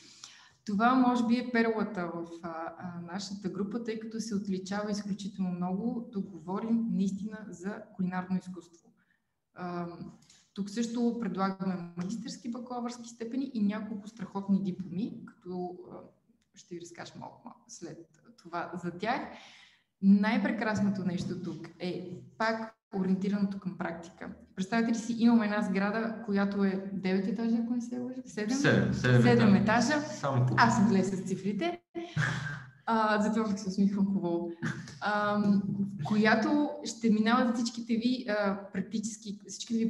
Това може би е перлата в нашата група, тъй като се отличава изключително много да говорим наистина за кулинарно изкуство. Тук също предлагаме магистърски, бакалавърски степени и няколко страхотни дипломи, като ще ви разкажа малко след това за тях. Най-прекрасното нещо тук е пак ориентираното към практика. Представете ли си, имаме една сграда, която е 9 етажа, ако не се лъжа? 7 етажа. Аз съм зле с цифрите. Затова пък се усмихвам хубаво. Която ще минава за всичките ви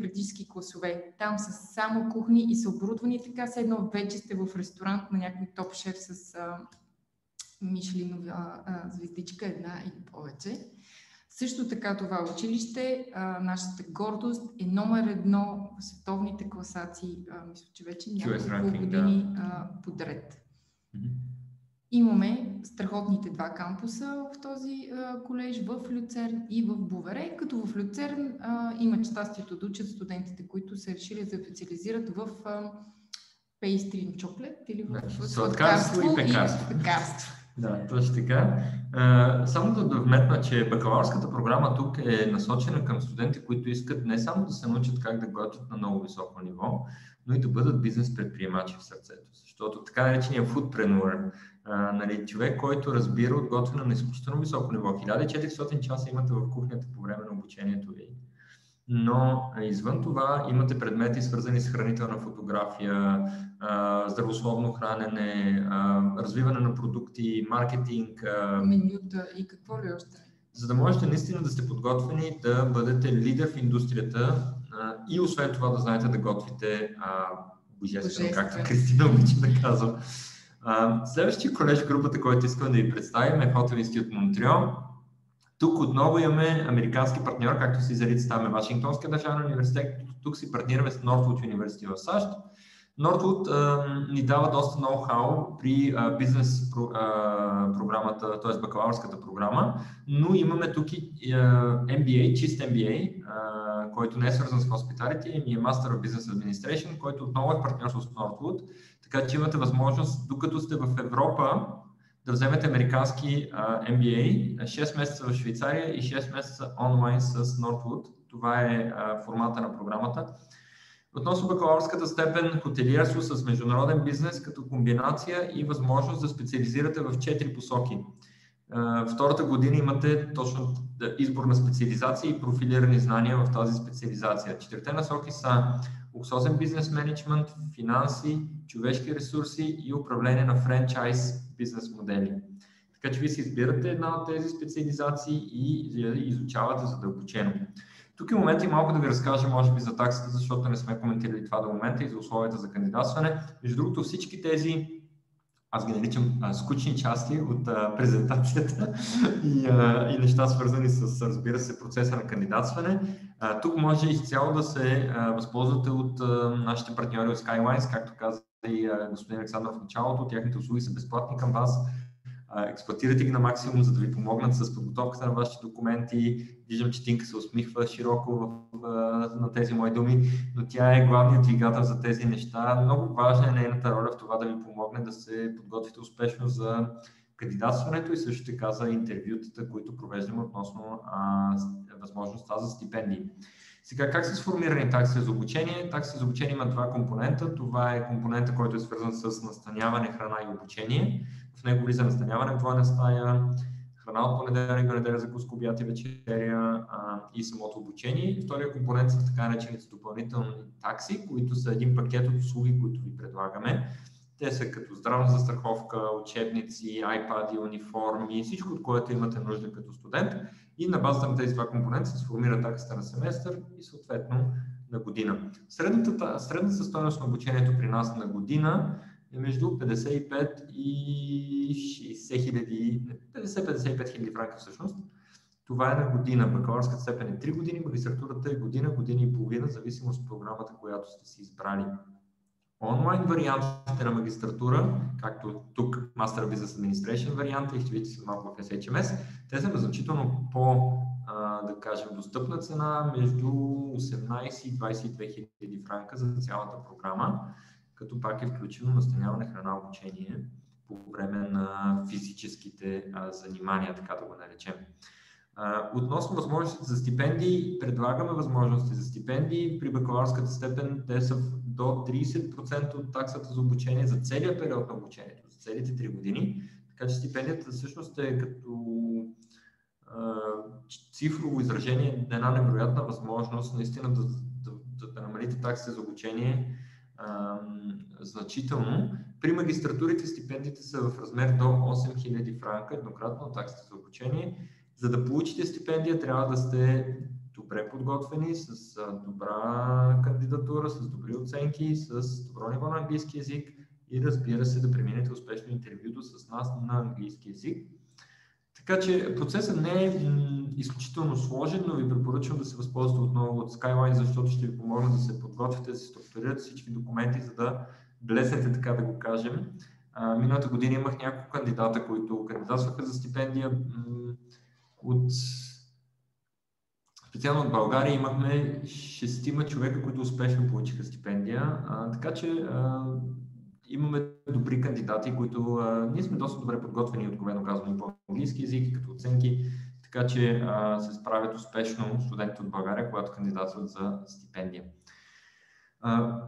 практически класове. Там са само кухни и са оборудвани така, все едно вече сте в ресторант на някой топ шеф с Мишлинова звездичка, една или повече. Също така това училище, нашата гордост е номер 1 в световните класации, мисля, че вече няколко години подред. Имаме страхотните 2 кампуса в този колеж, в Люцерн и в Бовере, като в Люцерн имат щастието да учат студентите, които са решили да се специализират в pastry and chocolate или в сладкарство и пекарство. Да, точно така. Само да вметна, че бакалавърската програма тук е насочена към студенти, които искат не само да се научат как да готвят на много високо ниво, но и да бъдат бизнес предприемачи в сърцето. Защото така наречения foodpreneur, човек, който разбира от готвене на изключително високо ниво. 1400 часа имате в кухнята по време на обучението ви. Но извън това имате предмети, свързани с хранителна фотография, здравословно хранене, развиване на продукти, маркетинг. Менюта и какво ли още? За да можете наистина да сте подготвени да бъдете лидер в индустрията и освен това да знаете да готвите божествено, както Кристина обича да казва. Следващия колеж в групата, който искам да ви представим, е Hotel Institute Монтреал. Тук отново имаме американски партньор, както си зарицаме Вашингтонския държавен университет. Тук си партнираме с Northwood University в САЩ. Northwood ни дава доста ноу-хау при бизнес програмата, т.е. бакалавърската програма, но имаме тук и MBA, чист MBA, който не е свързан с hospitality, и е Master of Business Administration, който отново е партньорство с Northwood, така че имате възможност, докато сте в Европа, да вземете американски MBA, 6 месеца в Швейцария и 6 месеца онлайн с Northwood. Това е формата на програмата. Относно бакалавърската степен, хотелиерство с международен бизнес като комбинация и възможност да специализирате в 4 посоки. Втората година имате точно избор на специализация и профилирани знания в тази специализация. 4 насоки са луксозен бизнес менеджмент, финанси, човешки ресурси и управление на франчайз бизнес модели. Така че вие си избирате една от тези специализации и изучавате задълбочено. Тук е момент и малко да ви разкажа, може би, за таксата, защото не сме коментирали това до момента, и за условията за кандидатстване. Между другото, всички тези, аз ги наричам скучни части от презентацията и неща, свързани с, разбира се, процеса на кандидатстване. Тук може изцяло да се възползвате от нашите партньори от Skylines, както каза и господин Александър в началото. Тяхните услуги са безплатни към вас. Експлоатирайте ги на максимум, за да ви помогнат с подготовката на вашите документи. Виждам, че Тинка се усмихва широко на тези мои думи, но тя е главният двигател за тези неща. Много важна е нейната роля в това да ви помогне да се подготвите успешно за кандидатстването и също така за интервютата, които провеждаме относно възможността за стипендии. Сега, как са сформирани такси за обучение? Такси за обучение има 2 компонента. Това е компонента, който е свързан с настаняване, храна и обучение. В него влиза настаняване в двойна стая, храна от понеделник до неделя, закуска, обяд и вечеря и самото обучение. Втория компонент са така наречените допълнителни такси, които са един пакет от услуги, които ви предлагаме. Те са като здравна застраховка, учебници, iPad, униформи, всичко, от което имате нужда като студент. И на базата на тези два компонента се сформира таксата на семестър и съответно на година. Средната стойност на обучението при нас на година е между 55 и 60 хиляди, 50-55 хиляди франка всъщност. Това е на година. Бакалавърската степен е 3 години, магистратурата е година, година и половина, в зависимост от програмата, която сте си избрали. Онлайн вариантите на магистратура, както тук Master of Business Administration варианта и ще видите след малко в SHMS, те са на значително да кажем, достъпна цена между 18 и 22 хиляди франка за цялата програма, като пак е включено настаняване, храна, обучение по време на физическите занимания, така да го наречем. Относно възможностите за стипендии, предлагаме възможности за стипендии. При бакалавърската степен те са до 30% от таксата за обучение за целия период на обучението, за целите 3 години. Така че стипендията всъщност е като цифрово изражение една невероятна възможност наистина да намалите таксите за обучение значително. При магистратурите стипендиите са в размер до 8000 франка еднократно таксите за обучение. За да получите стипендия, трябва да сте добре подготвени, с добра кандидатура, с добри оценки, с добро ниво на английски език и разбира се да преминете успешно интервюто с нас на английски език. Така че процесът не е изключително сложен, но ви препоръчвам да се възползвате отново от Skyline, защото ще ви помогна да се подготвите, да се структурирате всички документи, за да блеснете, така да го кажем. Миналата година имах няколко кандидата, които кандидатстваха за стипендия. Специално от България имахме 6 човека, които успешно получиха стипендия, така че имаме добри кандидати, които ние сме доста добре подготвени, откровено казвам, и по английски език, като оценки, така че се справят успешно студентите от България, когато кандидатстват за стипендия.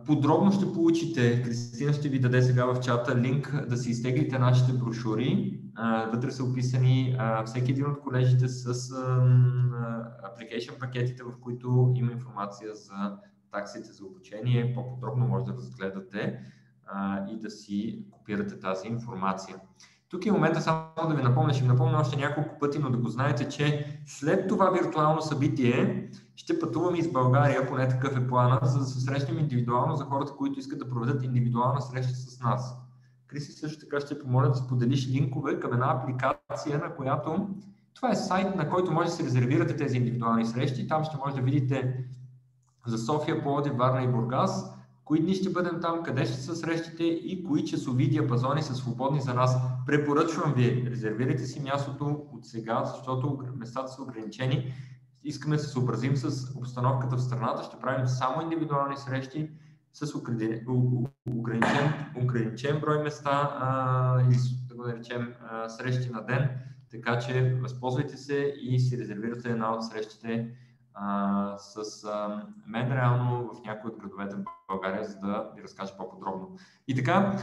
Подробно ще получите, Кристина ще ви даде сега в чата линк да си изтеглите нашите брошури. Вътре са описани всеки един от колежите с application пакетите, в които има информация за таксите за обучение. По-подробно може да разгледате и да си копирате тази информация. Тук е момента само да ви напомня, ще ви напомня още няколко пъти, но да го знаете, че след това виртуално събитие ще пътуваме из България, поне такъв е плана, за да се срещнем индивидуално за хората, които искат да проведат индивидуална среща с нас. Криси също така ще помоля да споделиш линкове към една апликация, на която това е сайт, на който може да се резервирате тези индивидуални срещи. Там ще може да видите за София, Пловдив, Варна и Бургас, кои дни ще бъдем там, къде ще са срещите и кои часови диапазони са свободни за нас. Препоръчвам ви, резервирайте си мястото от сега, защото местата са ограничени. Искаме да се съобразим с обстановката в страната, ще правим само индивидуални срещи с ограничен брой места или да го наречем срещи на ден, така че възползвайте се и си резервирате една от срещите с мен реално в някои от градовете в България, за да ви разкажа по-подробно. И така,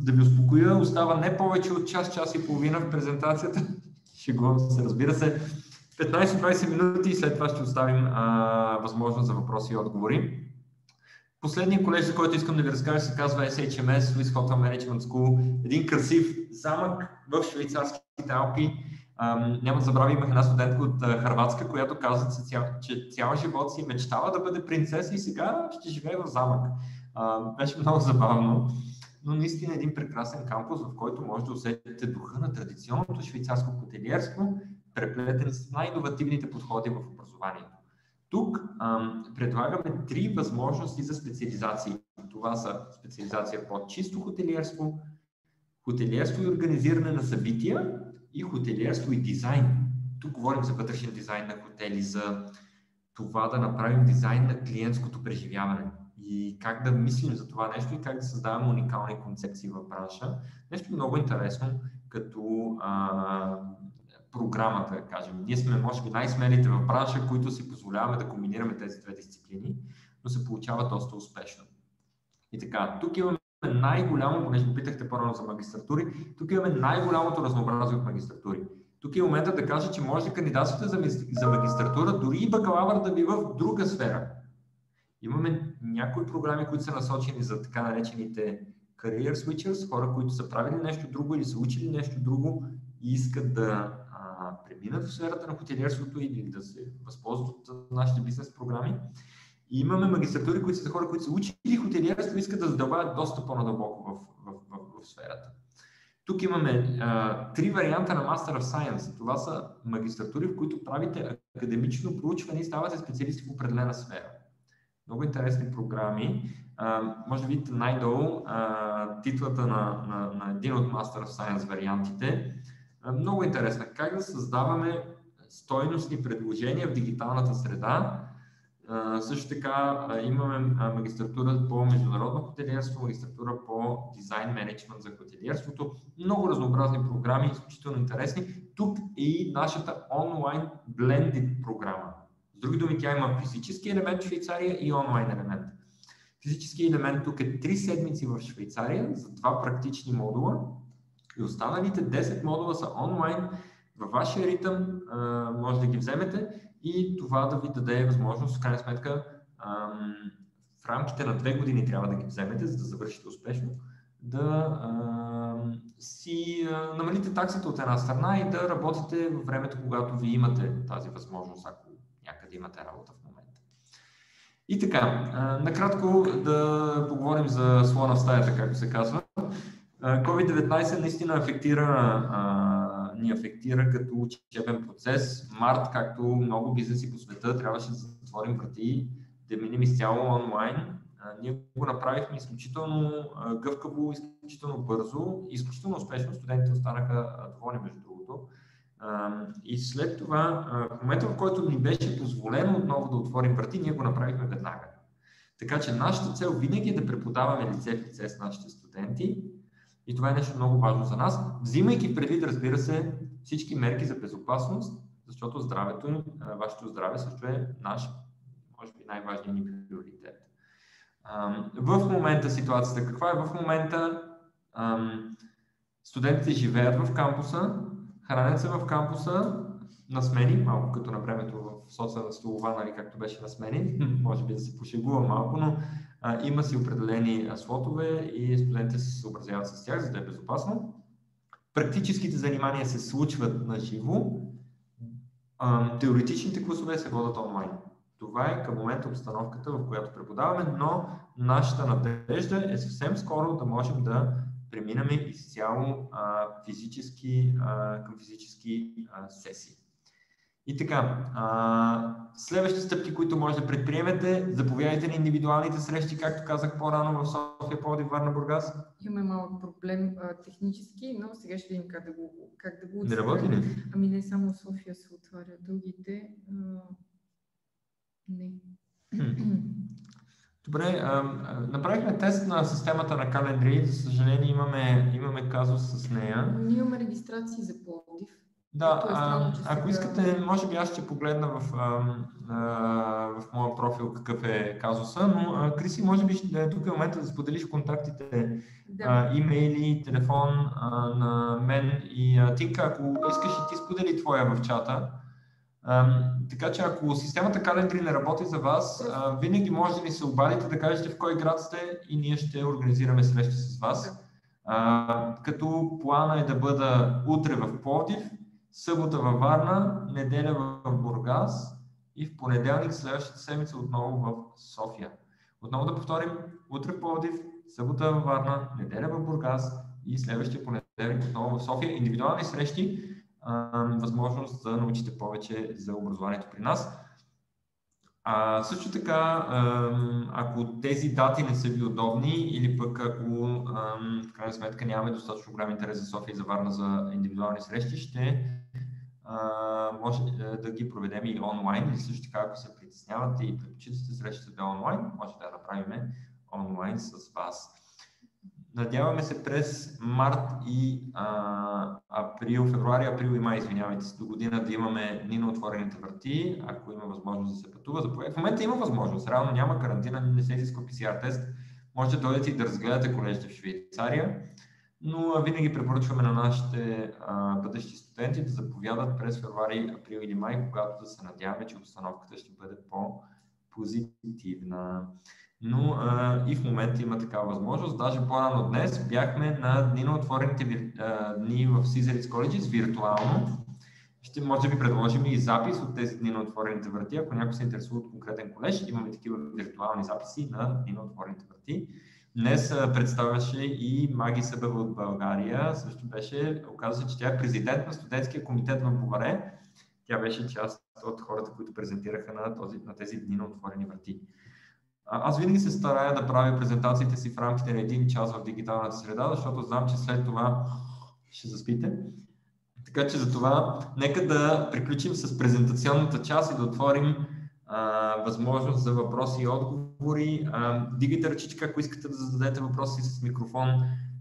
да ви успокоя, остава не повече от час и половина в презентацията. Шегувам се, разбира се. 15-20 минути и след това ще оставим възможност за въпроси и отговори. Последният колеж, за който искам да ви разкажа, се казва SHMS, Swiss Hotel Management School. Един красив замък в швейцарските Алпи. Няма да забравя, имах една студентка от Хърватска, която каза, че цял живот си мечтава да бъде принцеса и сега ще живее в замък. Беше много забавно, но наистина един прекрасен кампус, в който може да усетите духа на традиционното швейцарско хотелиерство, преплетен с най-иновативните подходи в образованието. Тук предлагаме 3 възможности за специализации. Това са специализация по чисто хотелиерство, хотелиерство и организиране на събития и хотелиерство и дизайн. Тук говорим за вътрешен дизайн на хотели, за това да направим дизайн на клиентското преживяване и как да мислим за това нещо и как да създаваме уникални концепции в бранша. Нещо много интересно като програмата, да кажем. Ние сме, може би, най-смелите в бранша, които си позволяваме да комбинираме тези две дисциплини, но се получава доста успешно. И така, тук имаме най-голямо, понеже го питахте по-рано за магистратури, тук имаме най-голямото разнообразие от магистратури. Тук е момента да кажа, че може да кандидатствате за магистратура, дори и бакалавър да ви в друга сфера. Имаме някои програми, които са насочени за така наречените career switchers, хора, които са правили нещо друго или са учили нещо друго и искат да преминат в сферата на хотелиерството или да се възползват от нашите бизнес програми. И имаме магистратури, които са хора, които са учили хотелиерство и искат да задълбават доста по-надълбоко в сферата. Тук имаме 3 варианта на Master of Science. Това са магистратури, в които правите академично проучване и ставате специалисти в определена сфера. Много интересни програми. Може да видите най-долу титлата на един от Master of Science вариантите. Много интересно. Как да създаваме стойностни предложения в дигиталната среда. Също така имаме магистратура по международно хотелиерство, магистратура по дизайн менеджмент за хотелиерството. Много разнообразни програми, изключително интересни. Тук е и нашата онлайн blended програма. С други думи, тя има физически елемент в Швейцария и онлайн елемент. Физически елемент тук е 3 седмици в Швейцария за 2 практични модула и останалите 10 модула са онлайн. Във вашия ритъм може да ги вземете и това да ви даде възможност, в крайна сметка, в рамките на 2 години трябва да ги вземете, за да завършите успешно, да си намалите таксата от една страна и да работите във времето, когато ви имате тази възможност, ако някъде имате работа в момента. И така, накратко да поговорим за слона в стаята, както се казва. COVID-19 наистина ни афектира като учебен процес. Март, както много бизнеси по света, трябваше да затворим врати, да минем изцяло онлайн. Ние го направихме изключително гъвкаво, изключително бързо, изключително успешно. Студентите останаха доволни, между другото. И след това, в момента, в който ни беше позволено отново да отворим врати, ние го направихме веднага. Така че нашата цел винаги е да преподаваме лице в лице с нашите студенти. И това е нещо много важно за нас, взимайки предвид, разбира се, всички мерки за безопасност, защото здравето, вашето здраве също е наш, може би, най-важният ни приоритет. В момента ситуацията каква е? В момента студентите живеят в кампуса, хранят се в кампуса на смени, малко като на времето в социална столова, нали, както беше на смени, може би да се пошегува малко, но има си определени слотове и студентите се съобразяват с тях, за да е безопасно. Практическите занимания се случват на живо, теоретичните класове се водят онлайн. Това е към момента обстановката, в която преподаваме, но нашата надежда е съвсем скоро да можем да преминем изцяло към физически сесии. И така, следващите стъпки, които може да предприемете, заповядайте на индивидуалните срещи, както казах по-рано в София, Пловдив, Варна, Бургас. Имаме малък проблем технически, но сега ще видим как да го Не работи ли? Ами не само София се отваря, другите не. Добре, направихме тест на системата на Calendly, за съжаление имаме казус с нея. Ние имаме регистрации за Пловдив. Да, ако искате, може би аз ще погледна в моя профил какъв е казуса, но Криси, може би тук е момента да споделиш контактите, имейли, телефон на мен и Тинка, ако искаш и ти сподели твоя в чата. Така че ако системата Calendly не работи за вас, винаги може да ни се обадите, да кажете в кой град сте и ние ще организираме среща с вас. Като плана е да бъда утре в Пловдив, събота във Варна, неделя в Бургас и в понеделник следващата седмица отново в София. Отново да повторим, утре в Пловдив, събота във Варна, неделя в Бургас и следващия понеделник отново в София. Индивидуални срещи, възможност да научите повече за образованието при нас. Също така, ако тези дати не са ви удобни или пък ако в крайна сметка нямаме достатъчно голям интерес за София и за Варна за индивидуални срещи, ще може да ги проведем и онлайн, или също така, ако се притеснявате и предпочитате срещите да онлайн, може да направим онлайн с вас. Надяваме се през март и февруари, април и май, извинявайте се, до година да имаме дни на отворените врати, ако има възможност да се пътува. В момента има възможност, реално няма карантина, не се изисква PCR тест, може да дойдете и да разгледате колежите в Швейцария, но винаги препоръчваме на нашите бъдещи студенти да заповядат през февруари, април или май, когато да се надяваме, че обстановката ще бъде по-позитивна. но и в момента има такава възможност. Даже по-рано днес бяхме на дни на отворените дни в Caesar Colleges виртуално. Ще може да ви предложим и запис от тези дни на отворените врати. Ако някой се интересува от конкретен колеж, имаме такива виртуални записи на дни на отворените врати. Днес представяше и Маги Събева от България. Също оказа се, че тя е президент на студентския комитет в Боваре. Тя беше част от хората, които презентираха на тези дни на отворени врати. Аз винаги се старая да правя презентациите си в рамките на 1 час в дигиталната среда, защото знам, че след това ще заспите. Така че за това нека да приключим с презентационната част и да отворим възможност за въпроси и отговори. Дигайте ръчичка, ако искате да зададете въпроси с микрофон.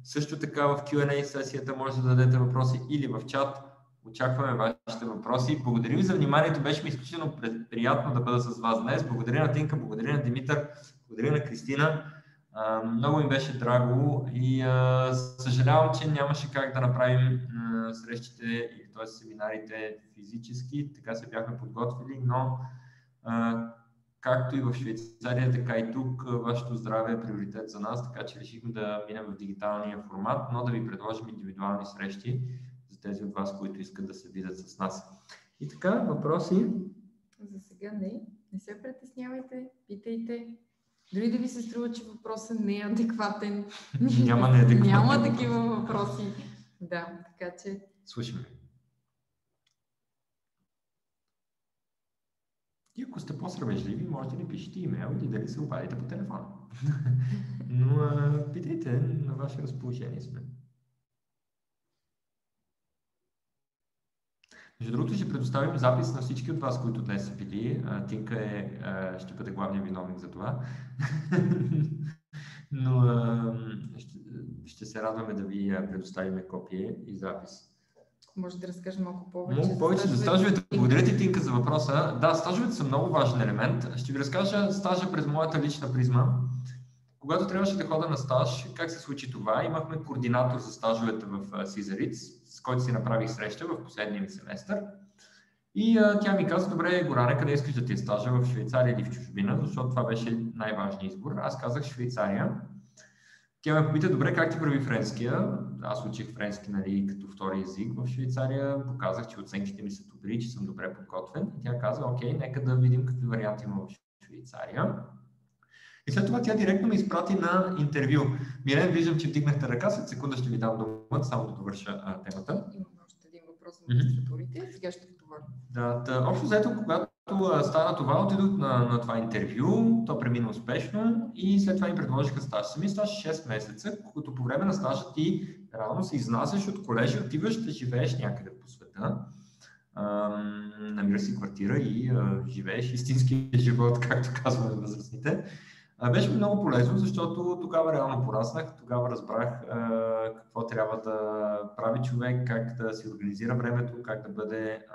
Също така в Q&A сесията може да дадете въпроси или в чат. Очакваме вашите въпроси. Благодаря ви за вниманието. Беше ми изключително приятно да бъда с вас днес. Благодаря на Тинка, благодаря на Димитър, благодаря на Кристина. Много ми беше драго и съжалявам, че нямаше как да направим срещите, т.е. семинарите физически. Така се бяхме подготвили, но както и в Швейцария, така и тук вашето здраве е приоритет за нас, така че решихме да минем в дигиталния формат, но да ви предложим индивидуални срещи за тези от вас, които искат да се видят с нас. И така, въпроси? За сега не се притеснявайте, питайте. Дори да ви се струва, че въпросът не е адекватен. Няма неадекватен. Няма такива въпроси. Да, така че... Слушаме. И ако сте по-срамежливи, можете да пишете имейл или дали се обадите по телефона. Но питайте, на ваше разположение сме. Между другото, ще предоставим запис на всички от вас, които днес са били. Тинка ще бъде главният виновник за това. Но ще се радваме да ви предоставим копие и запис. Може да разкажем малко повече. Много повече за стажовете. Благодаря ти, Тинка, за въпроса. Да, стажовете са много важен елемент. Ще ви разкажа стажа през моята лична призма. Когато трябваше да хода на стаж, как се случи това? Имахме координатор за стажовете в Caesar, с който си направих среща в последния ми семестър. И тя ми каза: добре, Горане, къде искаш да ти е стажа, в Швейцария или в чужбина, защото това беше най-важният избор. Аз казах Швейцария. Тя ме попита: добре, как ти върви френския? Аз учих френски, нали, като втори език в Швейцария. Показах, че оценките ми са добри, че съм добре подготвен. И тя каза: окей, нека да видим какви варианти има в Швейцария. И след това тя директно ме изпрати на интервю. Милен, виждам, че вдигнахте ръка. След секунда ще ви дам думата, само да довърша темата. Имам още един въпрос за магистратурите. Сега ще отговоря. Да, общо взето, когато стана това, отидох на това интервю, то премина успешно и след това ми предложиха стаж. Сами стаж 6 месеца, като по време на стажа ти реално се изнасяш от колежи, отиваш да живееш някъде по света, намираш си квартира и живееш истинския живот, както казваме възрастните. Беше много полезно, защото тогава реално пораснах, тогава разбрах какво трябва да прави човек, как да си организира времето, как да бъде,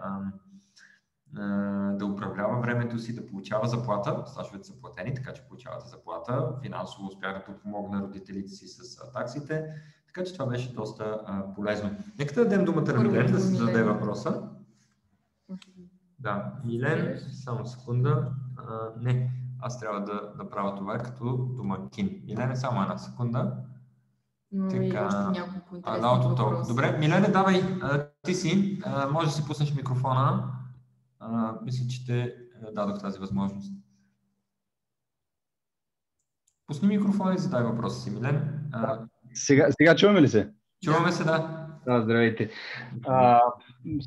да управлява времето си, да получава заплата. Стажовете са платени, така че получавате заплата. Финансово успях да подпомогна родителите си с таксите, така че това беше доста полезно. Нека да дадем думата на Милен да се зададе въпроса. Да, Милен, само секунда. Не. Аз трябва да направя това като домакин. Милене, само една секунда. Но така, и още няколко интересни въпроси. Добре, Милене, давай, ти си. Може да си пуснеш микрофона. Мисля, че те дадох тази възможност. Пусни микрофона и задай въпроса си, Милен. Сега чуваме ли се? Чуваме се, да. Да, здравейте. В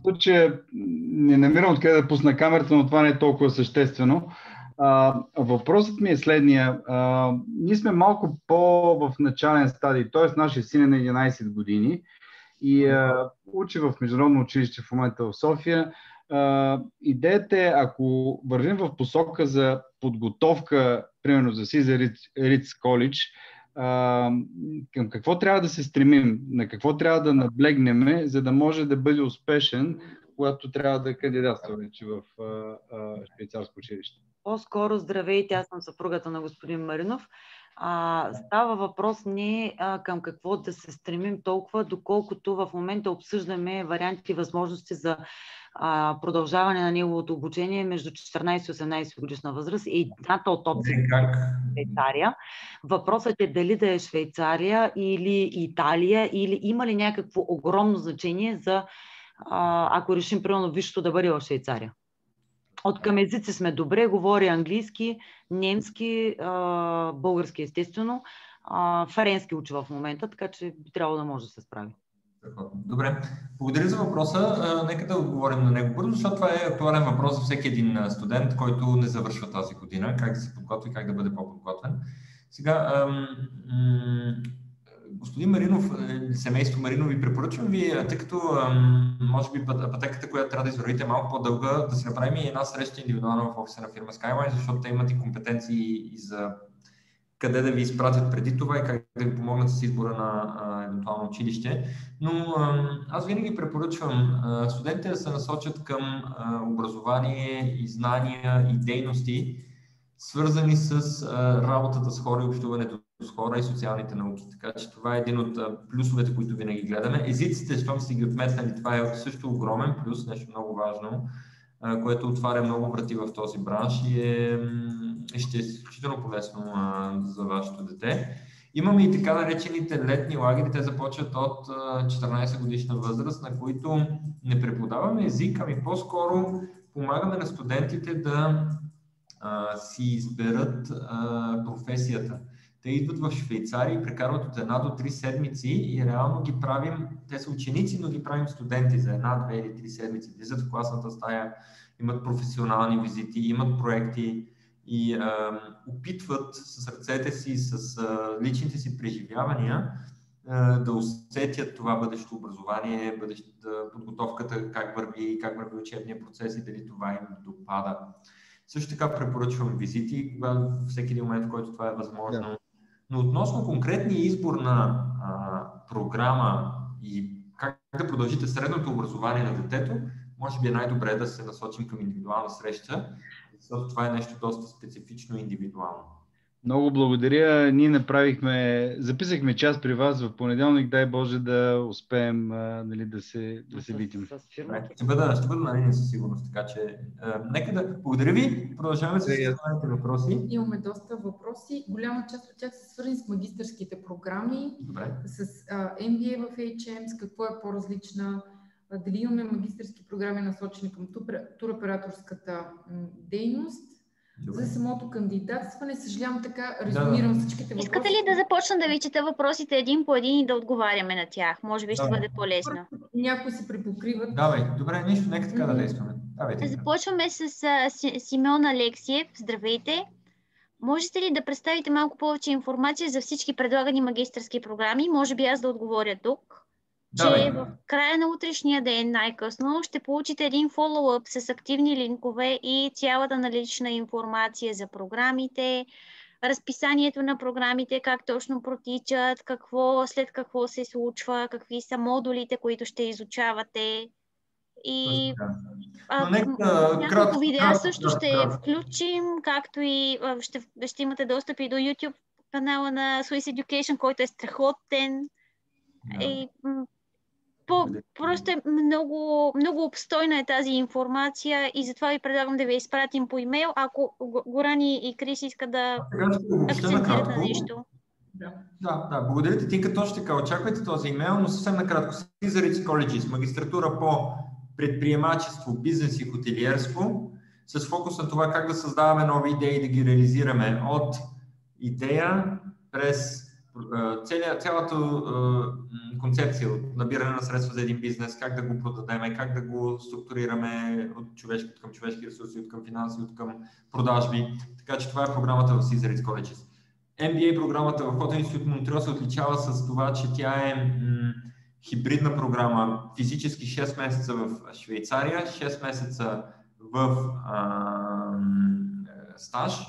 случая не намирам откъде да пусна камерата, но това не е толкова съществено. Въпросът ми е следния. Ние сме малко в начален стадий, т.е. нашия син е на 11 години и учи в международно училище в момента в София. Идеята е, ако вървим в посока за подготовка, примерно за Caesar College, към какво трябва да се стремим, на какво трябва да наблегнем, за да може да бъде успешен, когато трябва да кандидатства вече в швейцарско училище? По-скоро здравейте, аз съм съпругата на господин Маринов. Става въпрос не към какво да се стремим толкова, доколкото в момента обсъждаме варианти и възможности за продължаване на неговото обучение между 14 и 18 годишна възраст и едната от опциите Швейцария. Въпросът е дали да е Швейцария или Италия, или има ли някакво огромно значение за, ако решим примерно висшето да бъде в Швейцария. От към езици сме добре, говоря английски, немски, български естествено, френски учи в момента, така че би трябвало да може да се справи. Добре, благодаря за въпроса. Нека да отговорим на него бързо, защото това е актуален въпрос за всеки един студент, който не завършва тази година, как да се подготви, как да бъде по-подготвен. Сега, господин Маринов, семейство Маринов, ви препоръчвам ви, тъй като може би пътеката, която трябва да извървите е малко по-дълга, да си направим и една среща индивидуална в офиса на фирма Skyline, защото те имат и компетенции и за къде да ви изпратят преди това и как да ви помогнат с избора на евентуално училище. Но аз винаги препоръчвам студентите да се насочат към образование и знания и дейности, свързани с работата с хора и общуването с хора и социалните науки. Така че това е един от плюсовете, които винаги гледаме. Езиците, щом си ги отметнали, това е също огромен плюс, нещо много важно, което отваря много врати в този бранш и ще е изключително полезно за вашето дете. Имаме и така наречените летни лагери, те започват от 14 годишна възраст, на които не преподаваме език, ами по-скоро помагаме на студентите да си изберат професията. Те идват в Швейцария и прекарват от 1 до 3 седмици и реално ги правим, те са ученици, но ги правим студенти за 1, 2 или 3 седмици. Влизат в класната стая, имат професионални визити, имат проекти и опитват с ръцете си, с личните си преживявания да усетят това бъдещо образование, бъдещата подготовката, как върви учебния процес и дали това им допада. Също така препоръчвам визити всеки един момент, в който това е възможно. Да. Но относно конкретния избор на програма и как да продължите средното образование на детето, може би е най-добре да се насочим към индивидуална среща, защото това е нещо доста специфично и индивидуално. Много благодаря. Ние записахме час при вас в понеделник. Дай Боже да успеем да се видим. Ще бъда на линия със сигурност, така че нека да благодаря ви. Продължаваме с останалите въпроси. Имаме доста въпроси. Голяма част от тях са свързани с магистърските програми, с MBA в HM, с какво е по-различна. Дали имаме магистърски програми насочени към туроператорската дейност. Добре. За самото кандидатстване, съжалявам, така резюмирам всичките въпроси. Искате ли да започна да ви чета въпросите един по един и да отговаряме на тях? Може би ще бъде по-лесно. Някои се припокриват. Давай, добре, нищо, нека така да действаме. Започваме с Симеон Алексиев. Здравейте! Можете ли да представите малко повече информация за всички предлагани магистърски програми? Може би аз да отговоря тук. Че в края на утрешния ден най-късно ще получите един фоллоуъп с активни линкове и цялата налична информация за програмите, разписанието на програмите, как точно протичат, след какво се случва, какви са модулите, които ще изучавате. И няколко видеа също ще включим, както и ще имате достъп и до YouTube канала на Swiss Education, който е страхотен. И просто е много, много обстойна е тази информация и затова ви предлагам да ви изпратим по имейл, ако Горани и Крис искат да акцентират на нещо. Да, благодаря ти, Тинка, точно така. Очаквайте този имейл, но съвсем накратко. Caesar Colleges, магистратура по предприемачество, бизнес и хотелиерство, с фокус на това как да създаваме нови идеи и да ги реализираме от идея през цялата концепция от набиране на средства за един бизнес, как да го продадем, как да го структурираме от към човешки ресурси, от към финанси, от към продажби. Така че това е програмата в Caesar Colleges. MBA програмата в Хотел Институт Монтреал се отличава с това, че тя е хибридна програма. Физически 6 месеца в Швейцария, 6 месеца в стаж,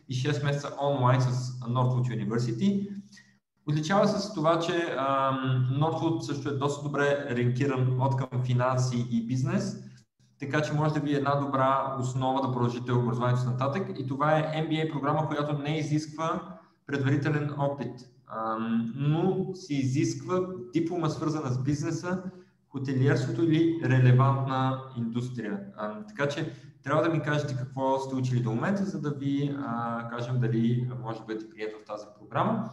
и 6 месеца онлайн с Northwood University. Отличава се с това, че Northwood също е доста добре ренкиран от към финанси и бизнес, така че може да ви е една добра основа да продължите образованието нататък. И това е MBA програма, която не изисква предварителен опит, но се изисква диплома, свързана с бизнеса, хотелиерството или релевантна индустрия. Така че трябва да ми кажете какво сте учили до момента, за да ви кажем дали може да бъдете прият в тази програма.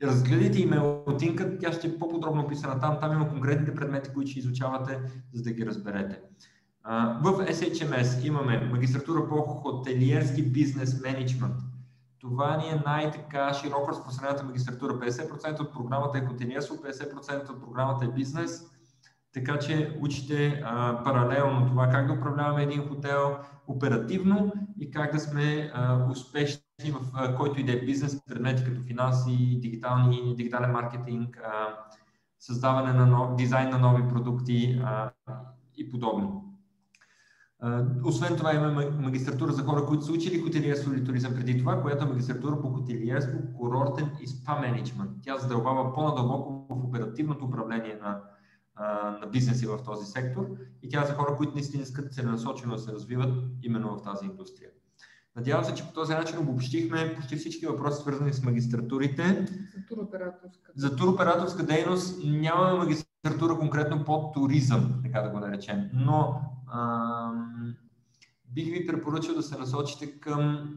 Разгледайте имейлотинка, тя ще е по-подробно описана там. Там има конкретните предмети, които ще изучавате, за да ги разберете. В SHMS имаме магистратура по хотелиерски бизнес менеджмент. Това ни е най-така широко разпространената магистратура. 50% от програмата е хотелиерство, 50% от програмата е бизнес. Така че учите паралелно това как да управляваме един хотел оперативно и как да сме успешни в който и да е бизнес, предмети като финанси, дигитален маркетинг, създаване на дизайн на нови продукти и подобни. Освен това имаме магистратура за хора, които са учили хотелиерство или туризъм преди това, която е магистратура по хотелиерство, курортен и спа менеджмент. Тя задълбава по-надълбоко в оперативното управление на бизнеси в този сектор и тя е за хора, които наистина искат целенасочено да се развиват именно в тази индустрия. Надявам се, че по този начин обобщихме почти всички въпроси, свързани с магистратурите. За туроператорска дейност нямаме магистратура конкретно по туризъм, така да го наречем, но бих ви препоръчал да се насочите към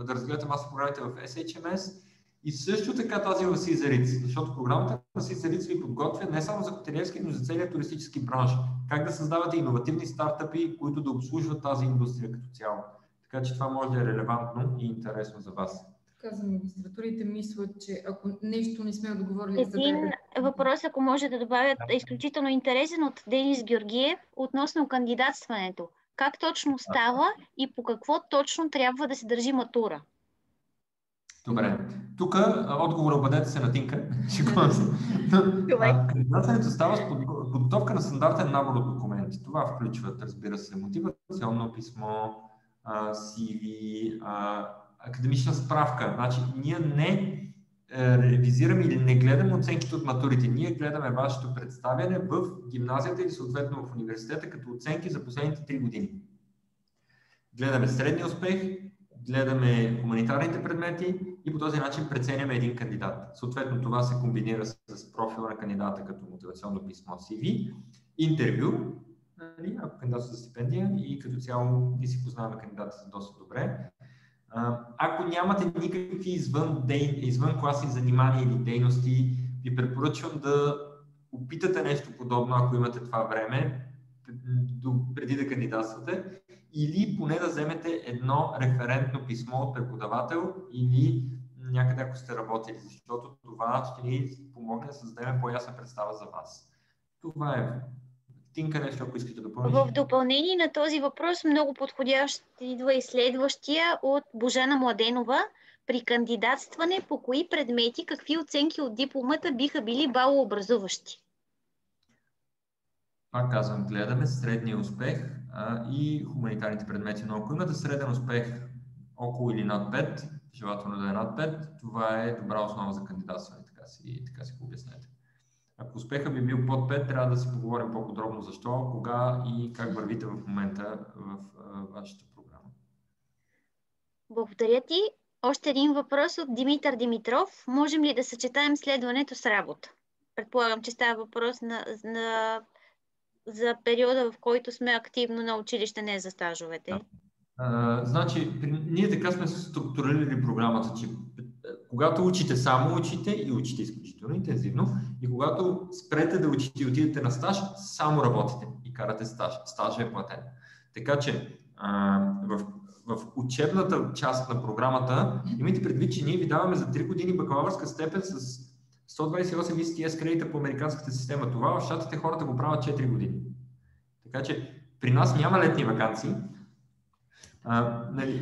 да разгледате мастер програмите в SHMS и също така тази в Сизариц, защото програмата в Сизариц ви подготвя не само за хотелиерски, но и за целия туристически бранш. Как да създавате иновативни стартъпи, които да обслужват тази индустрия като цяло. Така че това може да е релевантно и интересно за вас. Така за магистратурите мисля, че ако нещо не сме отговорили... Един въпрос, ако може да добавят, е изключително интересен от Денис Георгиев относно кандидатстването. Как точно става и по какво точно трябва да се държи матура? Добре. Тук отговора обадете се на Тинка. Кандидатстването става с подготовка на стандартен набор от документи. Това включват, разбира се, мотивационно писмо, CV, академична справка. Значи, ние не ревизираме или не гледаме оценките от матурите. Ние гледаме вашето представяне в гимназията или съответно в университета като оценки за последните 3 години. Гледаме средния успех, гледаме хуманитарните предмети и по този начин преценяме един кандидат. Съответно това се комбинира с профила на кандидата като мотивационно писмо, CV, интервю, ако кандидатът за стипендия и като цяло ние си познаваме кандидатите доста добре. Ако нямате никакви извън класни занимания или дейности, ви препоръчвам да опитате нещо подобно, ако имате това време, преди да кандидатствате, или поне да вземете едно референтно писмо от преподавател или някъде, ако сте работили, защото това ще ни помогне да създадем по-ясна представа за вас. Това е. Тинка, нещо, ако искате да допълниш. В допълнение на този въпрос много подходящ идва и следващия от Божана Младенова. При кандидатстване по кои предмети, какви оценки от дипломата биха били балообразуващи? Пак казвам, гледаме средния успех и хуманитарните предмети, но ако имате среден успех около или над 5, желателно да е над 5, това е добра основа за кандидатстване, така си го обяснете. Ако успехът би бил под 5, трябва да си поговорим по-подробно защо, кога и как вървите в момента в вашата програма. Благодаря ти. Още един въпрос от Димитър Димитров. Можем ли да съчетаем следването с работа? Предполагам, че става въпрос за периода, в който сме активно на училище, не за стажовете. Значи, ние така сме структурирали програмата, че когато учите само учите и учите изключително интензивно и когато спрете да учите и отидете на стаж, само работите и карате стаж. Стажът е платен. Така че в учебната част на програмата имайте предвид, че ние ви даваме за 3 години бакалавърска степен с 128 ECTS кредита по американската система. Това в щатите хората го правят 4 години. Така че при нас няма летни ваканции.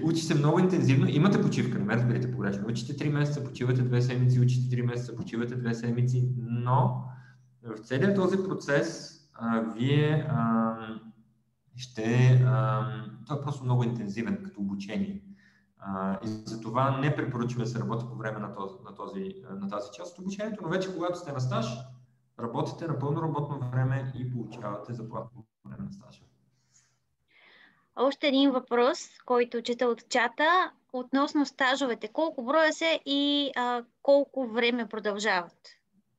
Учи се много интензивно. Имате почивка, не ме разберете погрешно. Учите 3 месеца, почивате 2 седмици, учите 3 месеца, почивате 2 седмици, но в целият този процес вие той е просто много интензивен като обучение. И за това не препоръчваме да се работи по време на тази част от обучението, но вече когато сте на стаж, работите на пълно работно време и получавате заплата по време на стажа. Още един въпрос, който чета от чата. относно стажовете. Колко броя се и колко време продължават?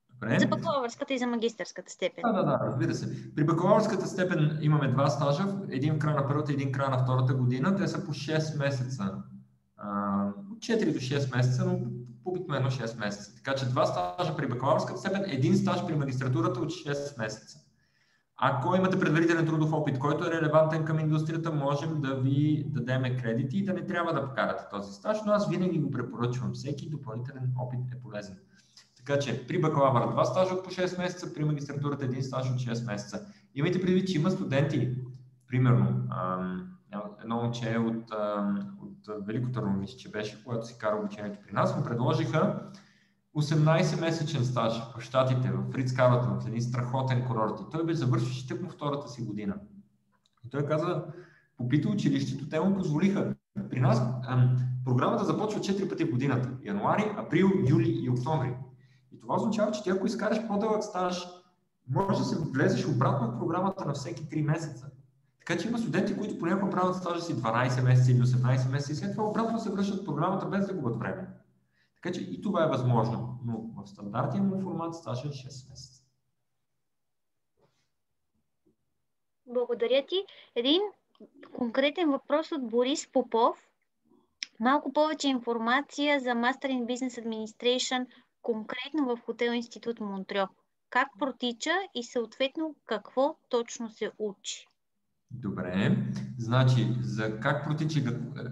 Добре. За бакалавърската и за магистърската степен. Да, разбира се. При бакалавърската степен имаме два стажа, един в края на първата и един в края на втората година. Те са по 6 месеца. 4 до 6 месеца, но обикновено 6 месеца. Така че два стажа при бакалавърската степен, един стаж при магистратурата от 6 месеца. Ако имате предварителен трудов опит, който е релевантен към индустрията, можем да ви дадем кредити и да не трябва да покарате този стаж, но аз винаги го препоръчвам. Всеки допълнителен опит е полезен. Така че при бакалавъра 2 стажа от по 6 месеца, при магистратурата 1 стаж от 6 месеца. Имайте предвид, че има студенти, примерно, едно момче от Велико Търново, че беше, когато си кара обучението при нас, му предложиха 18-месечен стаж в Щатите, в Ритц Карлтън, в един страхотен курорт. И той бе завършващи тъкмо втората си година. И той каза, попита училището, те му позволиха. При нас програмата започва 4 пъти в годината. Януари, април, юли и октомври. И това означава, че ти ако изкараш по-дълъг стаж, може да се влезеш обратно в програмата на всеки 3 месеца. Така че има студенти, които понякога правят стажа си 12 месеца или 18 месеца и след това обратно се връщат в програмата без да губят време. Така че и това е възможно, но в стандартния му формат стажа е 6 месеца. Благодаря ти. Един конкретен въпрос от Борис Попов. Малко повече информация за Master in Business Administration, конкретно в Хотел Институт Монтрьо. Как протича и съответно какво точно се учи? Добре, значи за как протича,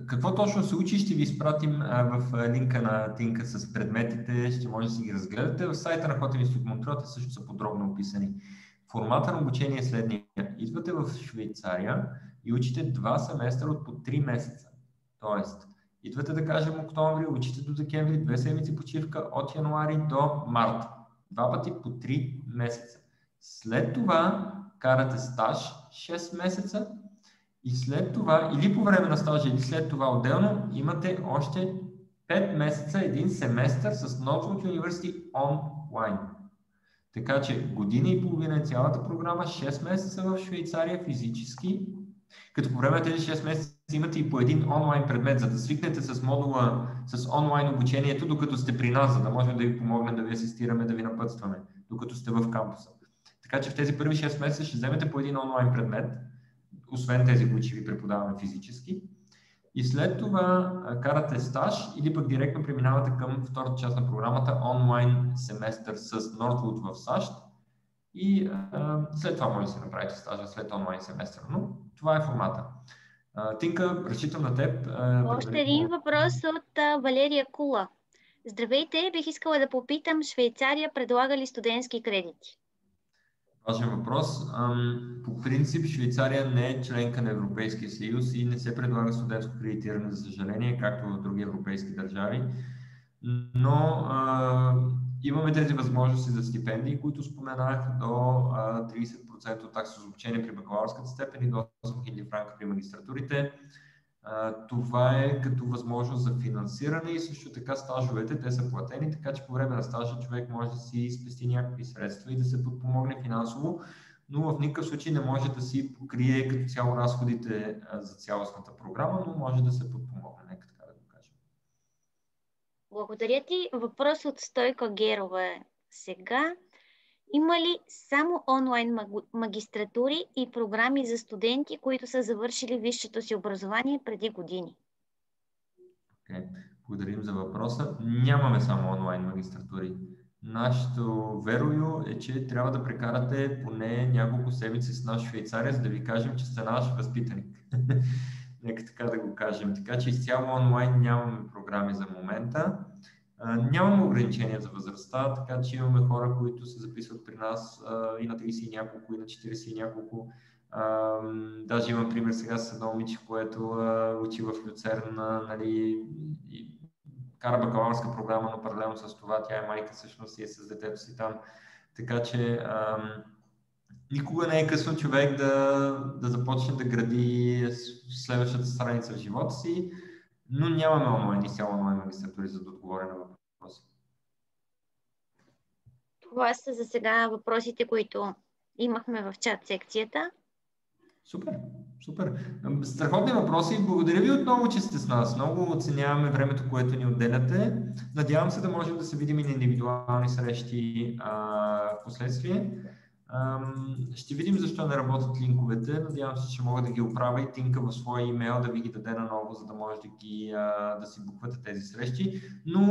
какво точно се учи, ще ви изпратим в линка на Тинка с предметите, ще може да си ги разгледате. В сайта на Хотел Институт Монтрьо те също са подробно описани. Формата на обучение е следния. Идвате в Швейцария и учите 2 семестра от по 3 месеца. Тоест, идвате да кажем октомври, учите до декември, 2 седмици почивка от януари до март. 2 пъти по 3 месеца. След това карате стаж 6 месеца и след това, или по време на стажа, или след това отделно, имате още 5 месеца, един семестър с Northwood University онлайн. Така че година и половина е цялата програма, 6 месеца в Швейцария физически, като по време на тези 6 месеца имате и по един онлайн предмет, за да свикнете с модула, с онлайн обучението, докато сте при нас, за да можем да ви помогнем, да ви асистираме, да ви напътстваме, докато сте в кампуса. Така че в тези първи 6 месеца ще вземете по един онлайн предмет, освен тези, които ще ви преподаваме физически. И след това карате стаж или пък директно преминавате към втората част на програмата, онлайн семестър с Northwood в САЩ. И след това може да си направите стажа след онлайн семестър. Но това е формата. Тинка, разчитам на теб. Още един въпрос от Валерия Кула. Здравейте, бих искала да попитам, Швейцария предлага ли студентски кредити? Важен въпрос. По принцип Швейцария не е членка на Европейския съюз и не се предлага студентско кредитиране, за съжаление, както в други европейски държави. Но имаме тези възможности за стипендии, които споменах, до 30% от такса за обучение при бакалавърската степен и до 8000 франка при магистратурите. Това е като възможност за финансиране и също така стажовете, те са платени, така че по време на стажа човек може да си спести някакви средства и да се подпомогне финансово, но в никакъв случай не може да си покрие като цяло разходите за цялостната програма, но може да се подпомогне, нека така да го кажем. Благодаря ти. Въпрос от Стойка Герова сега. Има ли само онлайн магистратури и програми за студенти, които са завършили висшето си образование преди години? Благодарим за въпроса. Нямаме само онлайн магистратури. Нашето верою е, че трябва да прекарате поне няколко седмици с нас в Швейцария, за да ви кажем, че сте наш възпитаник. Нека така да го кажем. Така че изцяло онлайн нямаме програми за момента. Нямаме ограничения за възрастта, така че имаме хора, които се записват при нас и на 30 и няколко, и на 40 и няколко. Даже имам пример сега с едно момиче, което учи в Люцерн, нали, и кара бакалавърска програма, но паралелно с това тя е майка всъщност и е с детето си там. Така че никога не е късно човек да започне да гради следващата страница в живота си, но нямаме онлайн и цяло онлайн магистратури, за да отговоря на въпроси. Това са за сега въпросите, които имахме в чат секцията. Супер, Супер. Страхотни въпроси. Благодаря ви отново, че сте с нас. Много оценяваме времето, което ни отделяте. Надявам се да можем да се видим и на индивидуални срещи в последствие. Ще видим защо не работят линковете. Надявам се, че мога да ги оправя и Тинка в своя имейл да ви ги даде наново, за да може да си буквате тези срещи. Но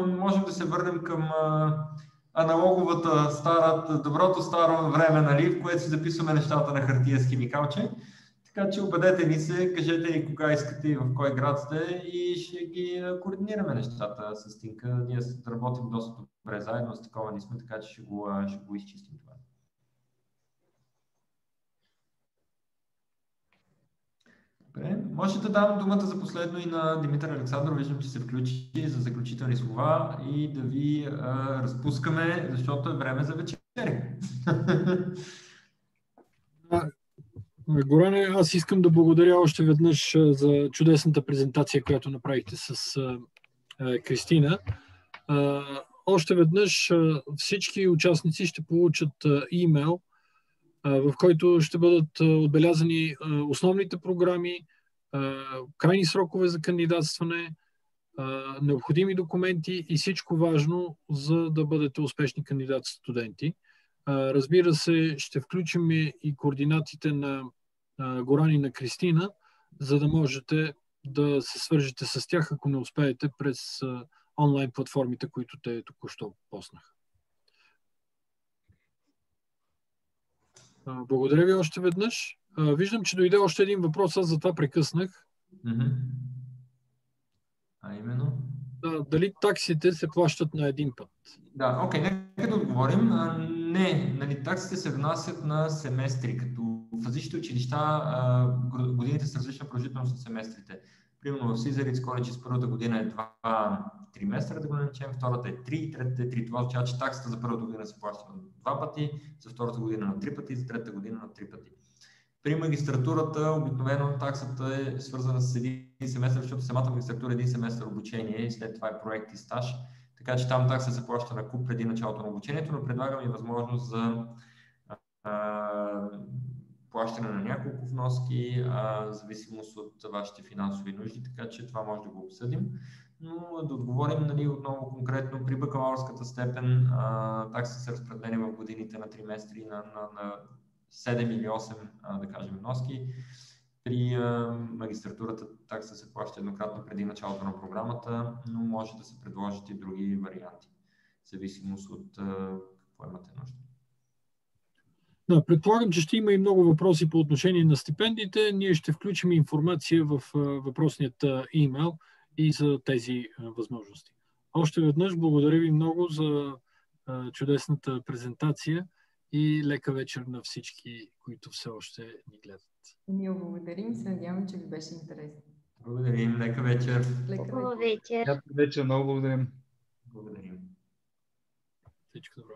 можем да се върнем към аналоговата доброто старо време, нали, в което си записваме нещата на хартия с химикалче. Така че убедете ни се, кажете ни кога искате и в кой град сте и ще ги координираме нещата с Тинка. Ние работим доста добре заедно, с такова ни сме, така че ще го изчистим това. Добре. Може да дам думата за последно и на Димитър Александров. Виждам, че се включи за заключителни слова и да ви разпускаме, защото е време за вечеря. Горане, аз искам да благодаря още веднъж за чудесната презентация, която направихте с Кристина. Още веднъж всички участници ще получат имейл, в който ще бъдат отбелязани основните програми, крайни срокове за кандидатстване, необходими документи и всичко важно, за да бъдете успешни кандидат-студенти. Разбира се, ще включим и координатите на Горан и на Кристина, за да можете да се свържете с тях, ако не успеете през онлайн платформите, които те току-що поснаха. Благодаря ви още веднъж. Виждам, че дойде още един въпрос, аз затова прекъснах. А именно? Дали таксите се плащат на един път? Да, окей, нека да отговорим. Не, нали, таксите се внасят на семестри, като в различните училища годините са различна продължителност на семестрите. Примерно в Сизарец Коледж първата година е 2 триместра, да го наречем, втората е 3, третата е 3. Това означава, че таксата за първата година се плаща на 2 пъти, за втората година на 3 пъти, за третата година на 3 пъти. При магистратурата обикновено таксата е свързана с един семестър, защото самата магистратура е един семестър обучение и след това е проект и стаж. Така че там такса се плаща на куп преди началото на обучението, но предлагам и възможност за плащане на няколко вноски, в зависимост от вашите финансови нужди, така че това може да го обсъдим. Но да отговорим, нали, отново конкретно при бакалавърската степен такси са разпределени в годините на триместри на 7 или 8, да кажем, вноски. При магистратурата такса се плаща еднократно преди началото на програмата, но може да се предложат и други варианти, в зависимост от какво имате нужда. Да, предполагам, че ще има и много въпроси по отношение на стипендиите. Ние ще включим информация в въпросният имейл и за тези възможности. Още веднъж благодаря ви много за чудесната презентация и лека вечер на всички, които все още ни гледат. Ние благодарим, се надявам, че ви беше интересно. Благодарим, лека вечер. Лека вечер. Лека вечер, много благодарим. Благодарим. Всичко добро.